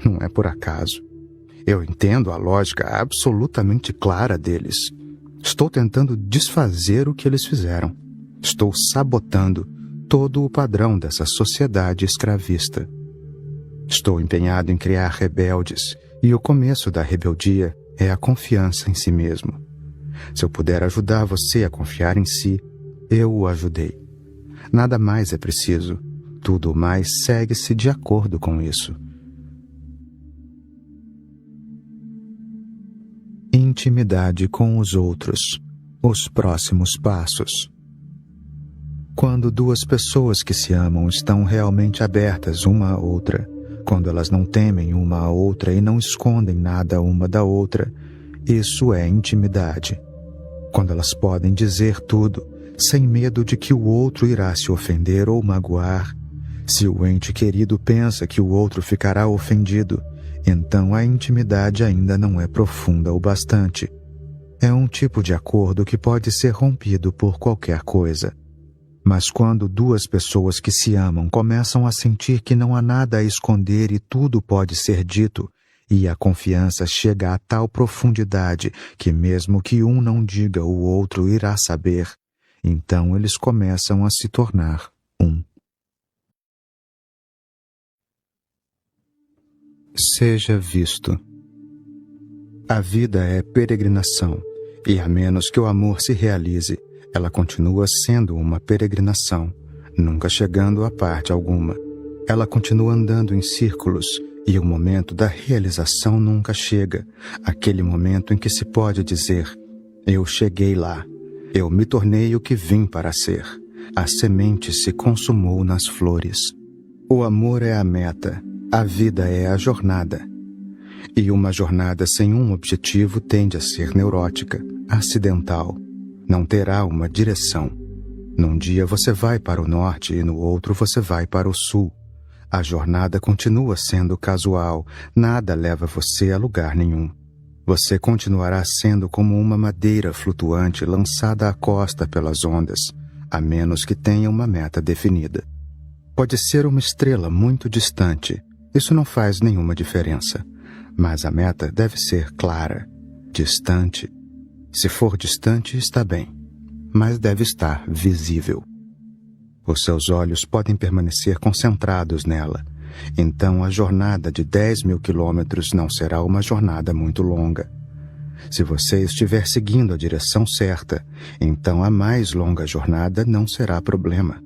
Não é por acaso. Eu entendo a lógica absolutamente clara deles. Estou tentando desfazer o que eles fizeram. Estou sabotando todo o padrão dessa sociedade escravista. Estou empenhado em criar rebeldes, e o começo da rebeldia é a confiança em si mesmo. Se eu puder ajudar você a confiar em si, eu o ajudei. Nada mais é preciso. Tudo mais segue-se de acordo com isso. Intimidade com os outros. Os próximos passos. Quando duas pessoas que se amam estão realmente abertas uma à outra, quando elas não temem uma à outra e não escondem nada uma da outra, isso é intimidade. Quando elas podem dizer tudo, sem medo de que o outro irá se ofender ou magoar. Se o ente querido pensa que o outro ficará ofendido, então a intimidade ainda não é profunda o bastante. É um tipo de acordo que pode ser rompido por qualquer coisa. Mas quando duas pessoas que se amam começam a sentir que não há nada a esconder e tudo pode ser dito, e a confiança chega a tal profundidade que mesmo que um não diga, o outro irá saber, então eles começam a se tornar um. Seja visto. A vida é peregrinação, e a menos que o amor se realize, ela continua sendo uma peregrinação, nunca chegando a parte alguma. Ela continua andando em círculos, e o momento da realização nunca chega, aquele momento em que se pode dizer: eu cheguei lá, eu me tornei o que vim para ser, a semente se consumou nas flores. O amor é a meta, a vida é a jornada. E uma jornada sem um objetivo tende a ser neurótica, acidental. Não terá uma direção. Num dia você vai para o norte e no outro você vai para o sul. A jornada continua sendo casual, nada leva você a lugar nenhum. Você continuará sendo como uma madeira flutuante lançada à costa pelas ondas, a menos que tenha uma meta definida. Pode ser uma estrela muito distante, isso não faz nenhuma diferença. Mas a meta deve ser clara, distante. Se for distante, está bem, mas deve estar visível. Os seus olhos podem permanecer concentrados nela. Então a jornada de 10.000 quilômetros não será uma jornada muito longa. Se você estiver seguindo a direção certa, então a mais longa jornada não será problema.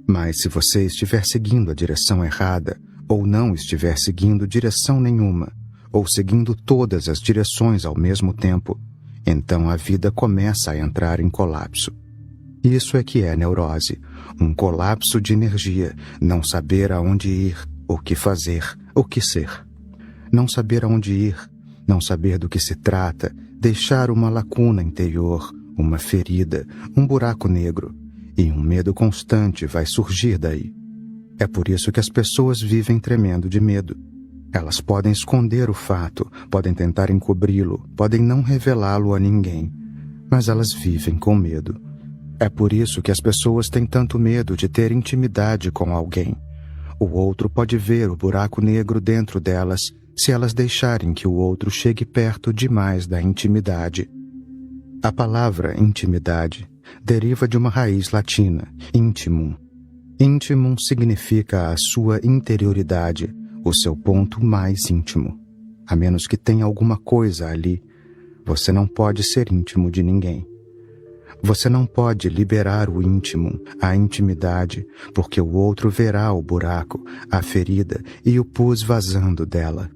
Mas se você estiver seguindo a direção errada, ou não estiver seguindo direção nenhuma, ou seguindo todas as direções ao mesmo tempo, então a vida começa a entrar em colapso. Isso é que é neurose, um colapso de energia, não saber aonde ir, o que fazer, o que ser. Não saber aonde ir, não saber do que se trata, deixar uma lacuna interior, uma ferida, um buraco negro, e um medo constante vai surgir daí. É por isso que as pessoas vivem tremendo de medo. Elas podem esconder o fato, podem tentar encobri-lo, podem não revelá-lo a ninguém, mas elas vivem com medo. É por isso que as pessoas têm tanto medo de ter intimidade com alguém. O outro pode ver o buraco negro dentro delas se elas deixarem que o outro chegue perto demais da intimidade. A palavra intimidade deriva de uma raiz latina, intimum. Intimum significa a sua interioridade, o seu ponto mais íntimo. A menos que tenha alguma coisa ali, você não pode ser íntimo de ninguém. Você não pode liberar o íntimo, a intimidade, porque o outro verá o buraco, a ferida e o pus vazando dela.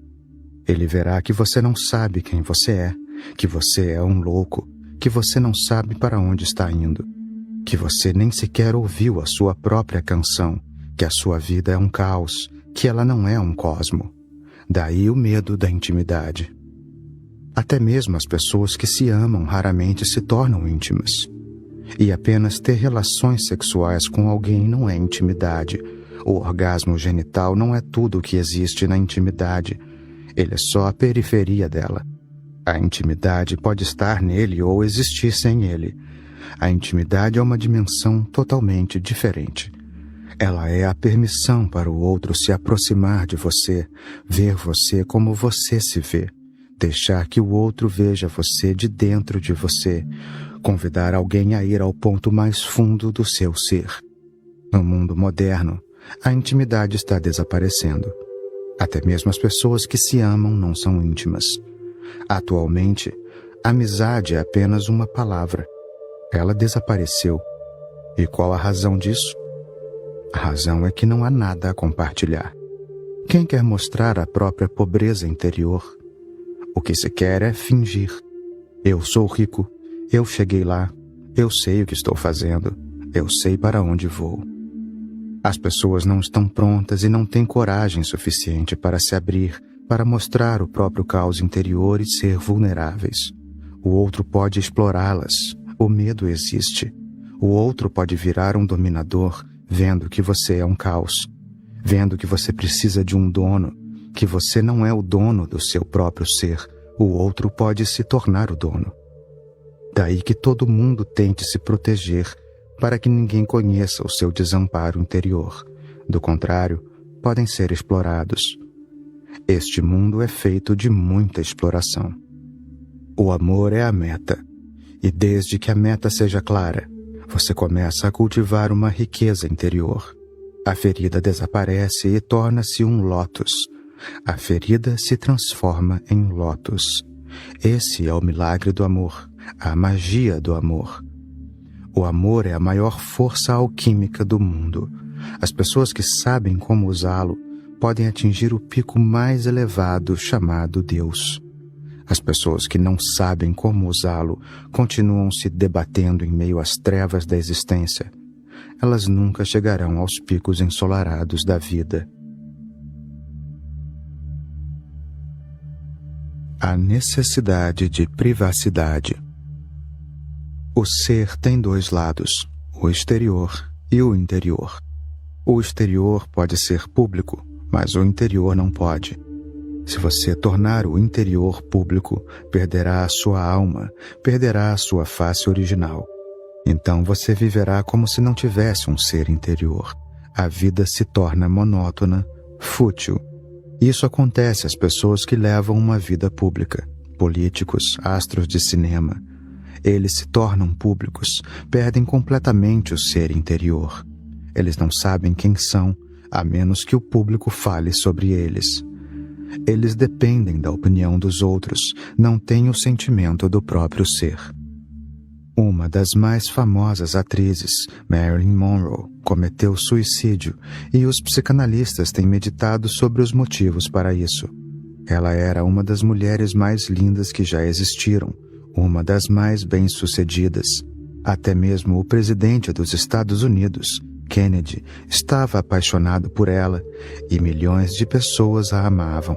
Ele verá que você não sabe quem você é, que você é um louco, que você não sabe para onde está indo, que você nem sequer ouviu a sua própria canção, que a sua vida é um caos, que ela não é um cosmo. Daí o medo da intimidade. Até mesmo as pessoas que se amam raramente se tornam íntimas. E apenas ter relações sexuais com alguém não é intimidade. O orgasmo genital não é tudo o que existe na intimidade. Ele é só a periferia dela. A intimidade pode estar nele ou existir sem ele. A intimidade é uma dimensão totalmente diferente. Ela é a permissão para o outro se aproximar de você, ver você como você se vê, deixar que o outro veja você de dentro de você, convidar alguém a ir ao ponto mais fundo do seu ser. No mundo moderno, a intimidade está desaparecendo. Até mesmo as pessoas que se amam não são íntimas. Atualmente, amizade é apenas uma palavra. Ela desapareceu. E qual a razão disso? A razão é que não há nada a compartilhar. Quem quer mostrar a própria pobreza interior? O que se quer é fingir. Eu sou rico, eu cheguei lá, eu sei o que estou fazendo, eu sei para onde vou. As pessoas não estão prontas e não têm coragem suficiente para se abrir, para mostrar o próprio caos interior e ser vulneráveis. O outro pode explorá-las, o medo existe. O outro pode virar um dominador, vendo que você é um caos, vendo que você precisa de um dono, que você não é o dono do seu próprio ser, o outro pode se tornar o dono. Daí que todo mundo tente se proteger, para que ninguém conheça o seu desamparo interior. Do contrário, podem ser explorados. Este mundo é feito de muita exploração. O amor é a meta, e desde que a meta seja clara, você começa a cultivar uma riqueza interior. A ferida desaparece e torna-se um lótus. A ferida se transforma em lótus. Esse é o milagre do amor, a magia do amor. O amor é a maior força alquímica do mundo. As pessoas que sabem como usá-lo podem atingir o pico mais elevado chamado Deus. As pessoas que não sabem como usá-lo continuam se debatendo em meio às trevas da existência. Elas nunca chegarão aos picos ensolarados da vida. A necessidade de privacidade. O ser tem dois lados, o exterior e o interior. O exterior pode ser público, mas o interior não pode. Se você tornar o interior público, perderá a sua alma, perderá a sua face original. Então você viverá como se não tivesse um ser interior. A vida se torna monótona, fútil. Isso acontece às pessoas que levam uma vida pública. Políticos, astros de cinema. Eles se tornam públicos, perdem completamente o ser interior. Eles não sabem quem são, a menos que o público fale sobre eles. Eles dependem da opinião dos outros, não têm o sentimento do próprio ser. Uma das mais famosas atrizes, Marilyn Monroe, cometeu suicídio e os psicanalistas têm meditado sobre os motivos para isso. Ela era uma das mulheres mais lindas que já existiram, uma das mais bem-sucedidas. Até mesmo o presidente dos Estados Unidos, Kennedy, estava apaixonado por ela e milhões de pessoas a amavam.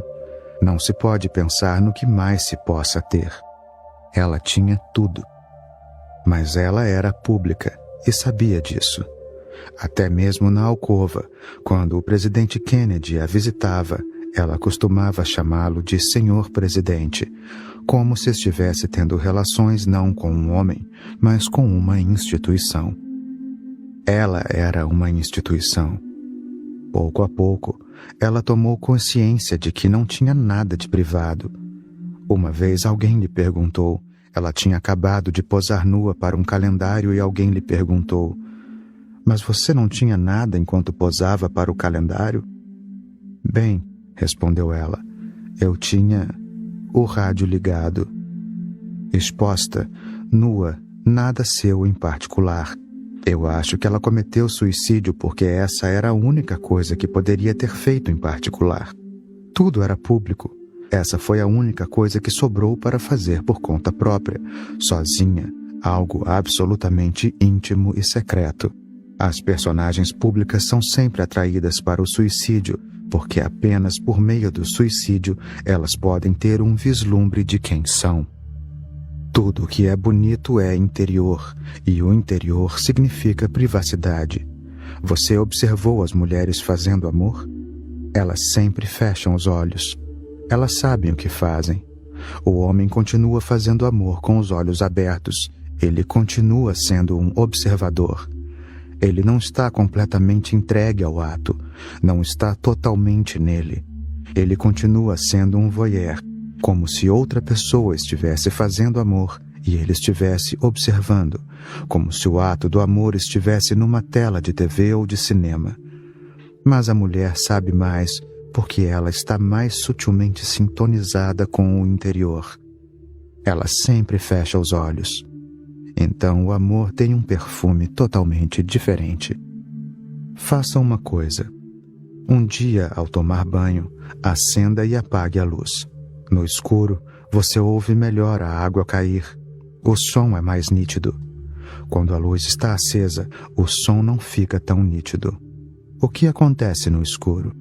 Não se pode pensar no que mais se possa ter. Ela tinha tudo. Mas ela era pública e sabia disso. Até mesmo na alcova, quando o presidente Kennedy a visitava, ela costumava chamá-lo de Senhor Presidente, como se estivesse tendo relações não com um homem, mas com uma instituição. Ela era uma instituição. Pouco a pouco, ela tomou consciência de que não tinha nada de privado. Uma vez alguém lhe perguntou, ela tinha acabado de posar nua para um calendário e alguém lhe perguntou: "Mas você não tinha nada enquanto posava para o calendário?" "Bem", respondeu ela, "eu tinha o rádio ligado." Exposta, nua, nada seu em particular. Eu acho que ela cometeu suicídio porque essa era a única coisa que poderia ter feito em particular. Tudo era público. Essa foi a única coisa que sobrou para fazer por conta própria, sozinha, algo absolutamente íntimo e secreto. As personagens públicas são sempre atraídas para o suicídio, porque apenas por meio do suicídio elas podem ter um vislumbre de quem são. Tudo que é bonito é interior, e o interior significa privacidade. Você observou as mulheres fazendo amor? Elas sempre fecham os olhos. Elas sabem o que fazem. O homem continua fazendo amor com os olhos abertos. Ele continua sendo um observador. Ele não está completamente entregue ao ato, não está totalmente nele. Ele continua sendo um voyeur, como se outra pessoa estivesse fazendo amor e ele estivesse observando, como se o ato do amor estivesse numa tela de TV ou de cinema. Mas a mulher sabe mais porque ela está mais sutilmente sintonizada com o interior. Ela sempre fecha os olhos. Então o amor tem um perfume totalmente diferente. Faça uma coisa. Um dia, ao tomar banho, acenda e apague a luz. No escuro, você ouve melhor a água cair. O som é mais nítido. Quando a luz está acesa, o som não fica tão nítido. O que acontece no escuro?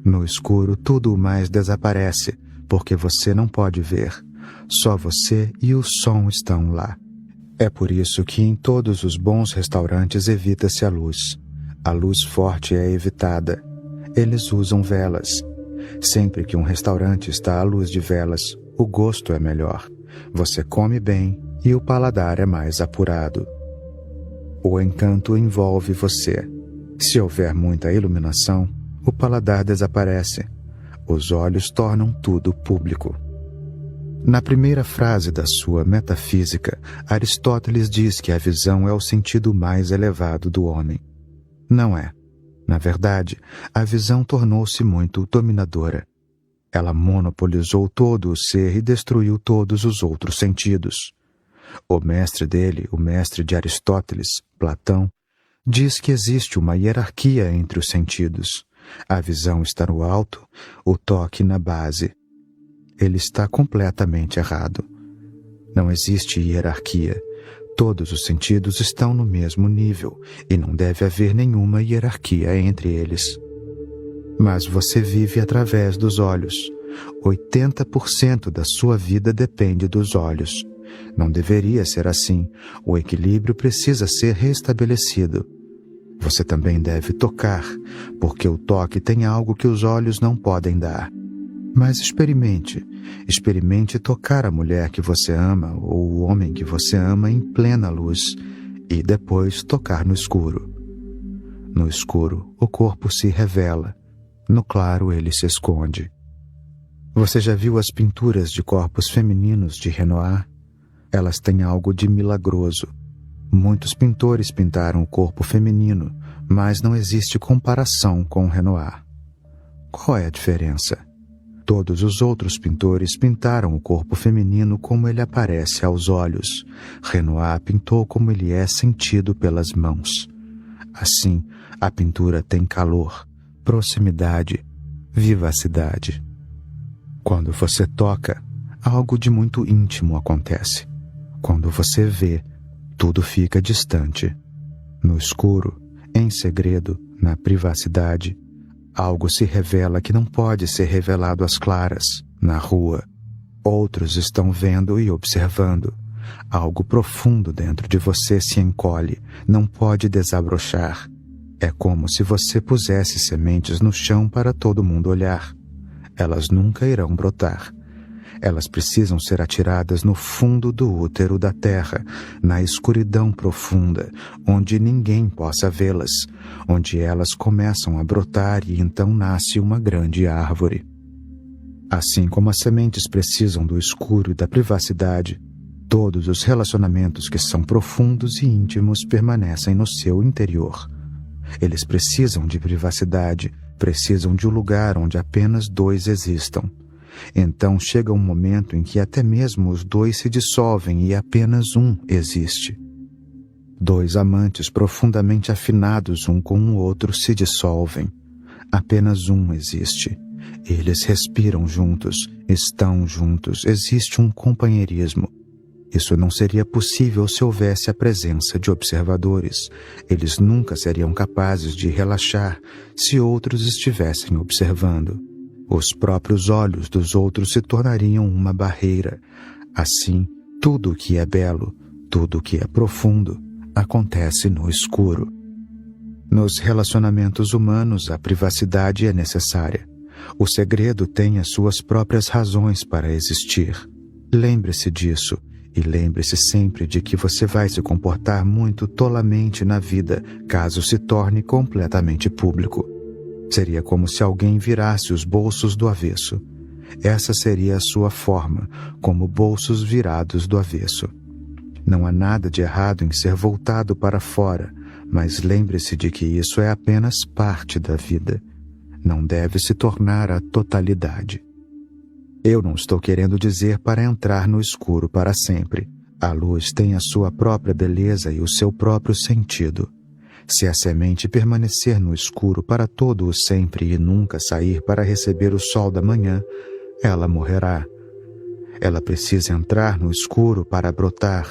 No escuro, tudo mais desaparece, porque você não pode ver. Só você e o som estão lá. É por isso que em todos os bons restaurantes evita-se a luz. A luz forte é evitada. Eles usam velas. Sempre que um restaurante está à luz de velas, o gosto é melhor. Você come bem e o paladar é mais apurado. O encanto envolve você. Se houver muita iluminação, o paladar desaparece. Os olhos tornam tudo público. Na primeira frase da sua Metafísica, Aristóteles diz que a visão é o sentido mais elevado do homem. Não é. Na verdade, a visão tornou-se muito dominadora. Ela monopolizou todo o ser e destruiu todos os outros sentidos. O mestre dele, o mestre de Aristóteles, Platão, diz que existe uma hierarquia entre os sentidos. A visão está no alto, o toque na base. Ele está completamente errado. Não existe hierarquia. Todos os sentidos estão no mesmo nível e não deve haver nenhuma hierarquia entre eles. Mas você vive através dos olhos. 80% da sua vida depende dos olhos. Não deveria ser assim. O equilíbrio precisa ser restabelecido. Você também deve tocar, porque o toque tem algo que os olhos não podem dar. Mas experimente tocar a mulher que você ama ou o homem que você ama em plena luz e depois tocar no escuro. No escuro, o corpo se revela. No claro, ele se esconde. Você já viu as pinturas de corpos femininos de Renoir? Elas têm algo de milagroso. Muitos pintores pintaram o corpo feminino, mas não existe comparação com Renoir. Qual é a diferença? Todos os outros pintores pintaram o corpo feminino como ele aparece aos olhos. Renoir pintou como ele é sentido pelas mãos. Assim, a pintura tem calor, proximidade, vivacidade. Quando você toca, algo de muito íntimo acontece. Quando você vê, tudo fica distante. No escuro, em segredo, na privacidade, algo se revela que não pode ser revelado às claras, na rua. Outros estão vendo e observando. Algo profundo dentro de você se encolhe, não pode desabrochar. É como se você pusesse sementes no chão para todo mundo olhar. Elas nunca irão brotar. Elas precisam ser atiradas no fundo do útero da terra, na escuridão profunda, onde ninguém possa vê-las, onde elas começam a brotar e então nasce uma grande árvore. Assim como as sementes precisam do escuro e da privacidade, todos os relacionamentos que são profundos e íntimos permanecem no seu interior. Eles precisam de privacidade, precisam de um lugar onde apenas dois existam. Então chega um momento em que até mesmo os dois se dissolvem e apenas um existe. Dois amantes profundamente afinados um com o outro se dissolvem. Apenas um existe. Eles respiram juntos, estão juntos, existe um companheirismo. Isso não seria possível se houvesse a presença de observadores. Eles nunca seriam capazes de relaxar se outros estivessem observando. Os próprios olhos dos outros se tornariam uma barreira. Assim, tudo o que é belo, tudo o que é profundo, acontece no escuro. Nos relacionamentos humanos, a privacidade é necessária. O segredo tem as suas próprias razões para existir. Lembre-se disso. E lembre-se sempre de que você vai se comportar muito tolamente na vida caso se torne completamente público. Seria como se alguém virasse os bolsos do avesso. Essa seria a sua forma, como bolsos virados do avesso. Não há nada de errado em ser voltado para fora, mas lembre-se de que isso é apenas parte da vida. Não deve se tornar a totalidade. Eu não estou querendo dizer para entrar no escuro para sempre. A luz tem a sua própria beleza e o seu próprio sentido. Se a semente permanecer no escuro para todo o sempre e nunca sair para receber o sol da manhã, ela morrerá. Ela precisa entrar no escuro para brotar,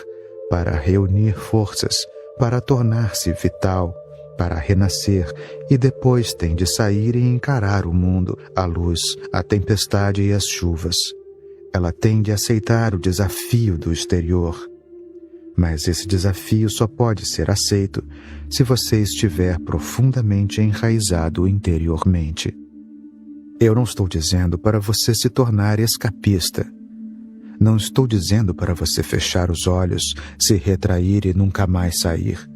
para reunir forças, para tornar-se vital, para renascer, e depois tem de sair e encarar o mundo, a luz, a tempestade e as chuvas. Ela tem de aceitar o desafio do exterior. Mas esse desafio só pode ser aceito se você estiver profundamente enraizado interiormente. Eu não estou dizendo para você se tornar escapista. Não estou dizendo para você fechar os olhos, se retrair e nunca mais sair.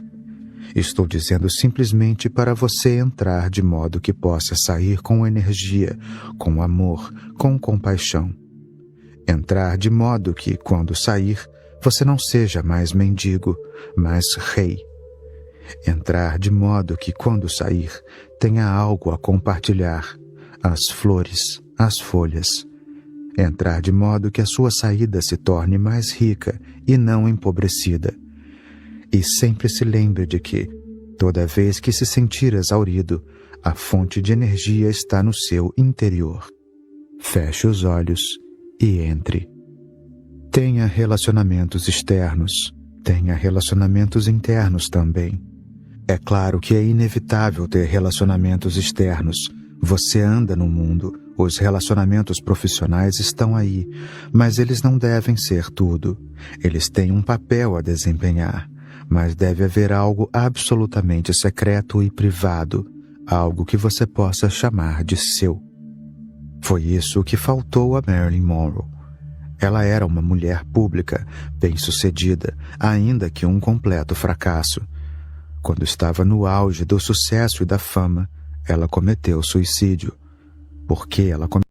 Estou dizendo simplesmente para você entrar de modo que possa sair com energia, com amor, com compaixão. Entrar de modo que, quando sair, você não seja mais mendigo, mas rei. Entrar de modo que, quando sair, tenha algo a compartilhar, as flores, as folhas. Entrar de modo que a sua saída se torne mais rica e não empobrecida. E sempre se lembre de que, toda vez que se sentir exaurido, a fonte de energia está no seu interior. Feche os olhos e entre. Tenha relacionamentos externos, tenha relacionamentos internos também. É claro que é inevitável ter relacionamentos externos. Você anda no mundo, os relacionamentos profissionais estão aí, mas eles não devem ser tudo. Eles têm um papel a desempenhar. Mas deve haver algo absolutamente secreto e privado, algo que você possa chamar de seu. Foi isso que faltou a Marilyn Monroe. Ela era uma mulher pública, bem-sucedida, ainda que um completo fracasso. Quando estava no auge do sucesso e da fama, ela cometeu suicídio. Por que ela cometeu?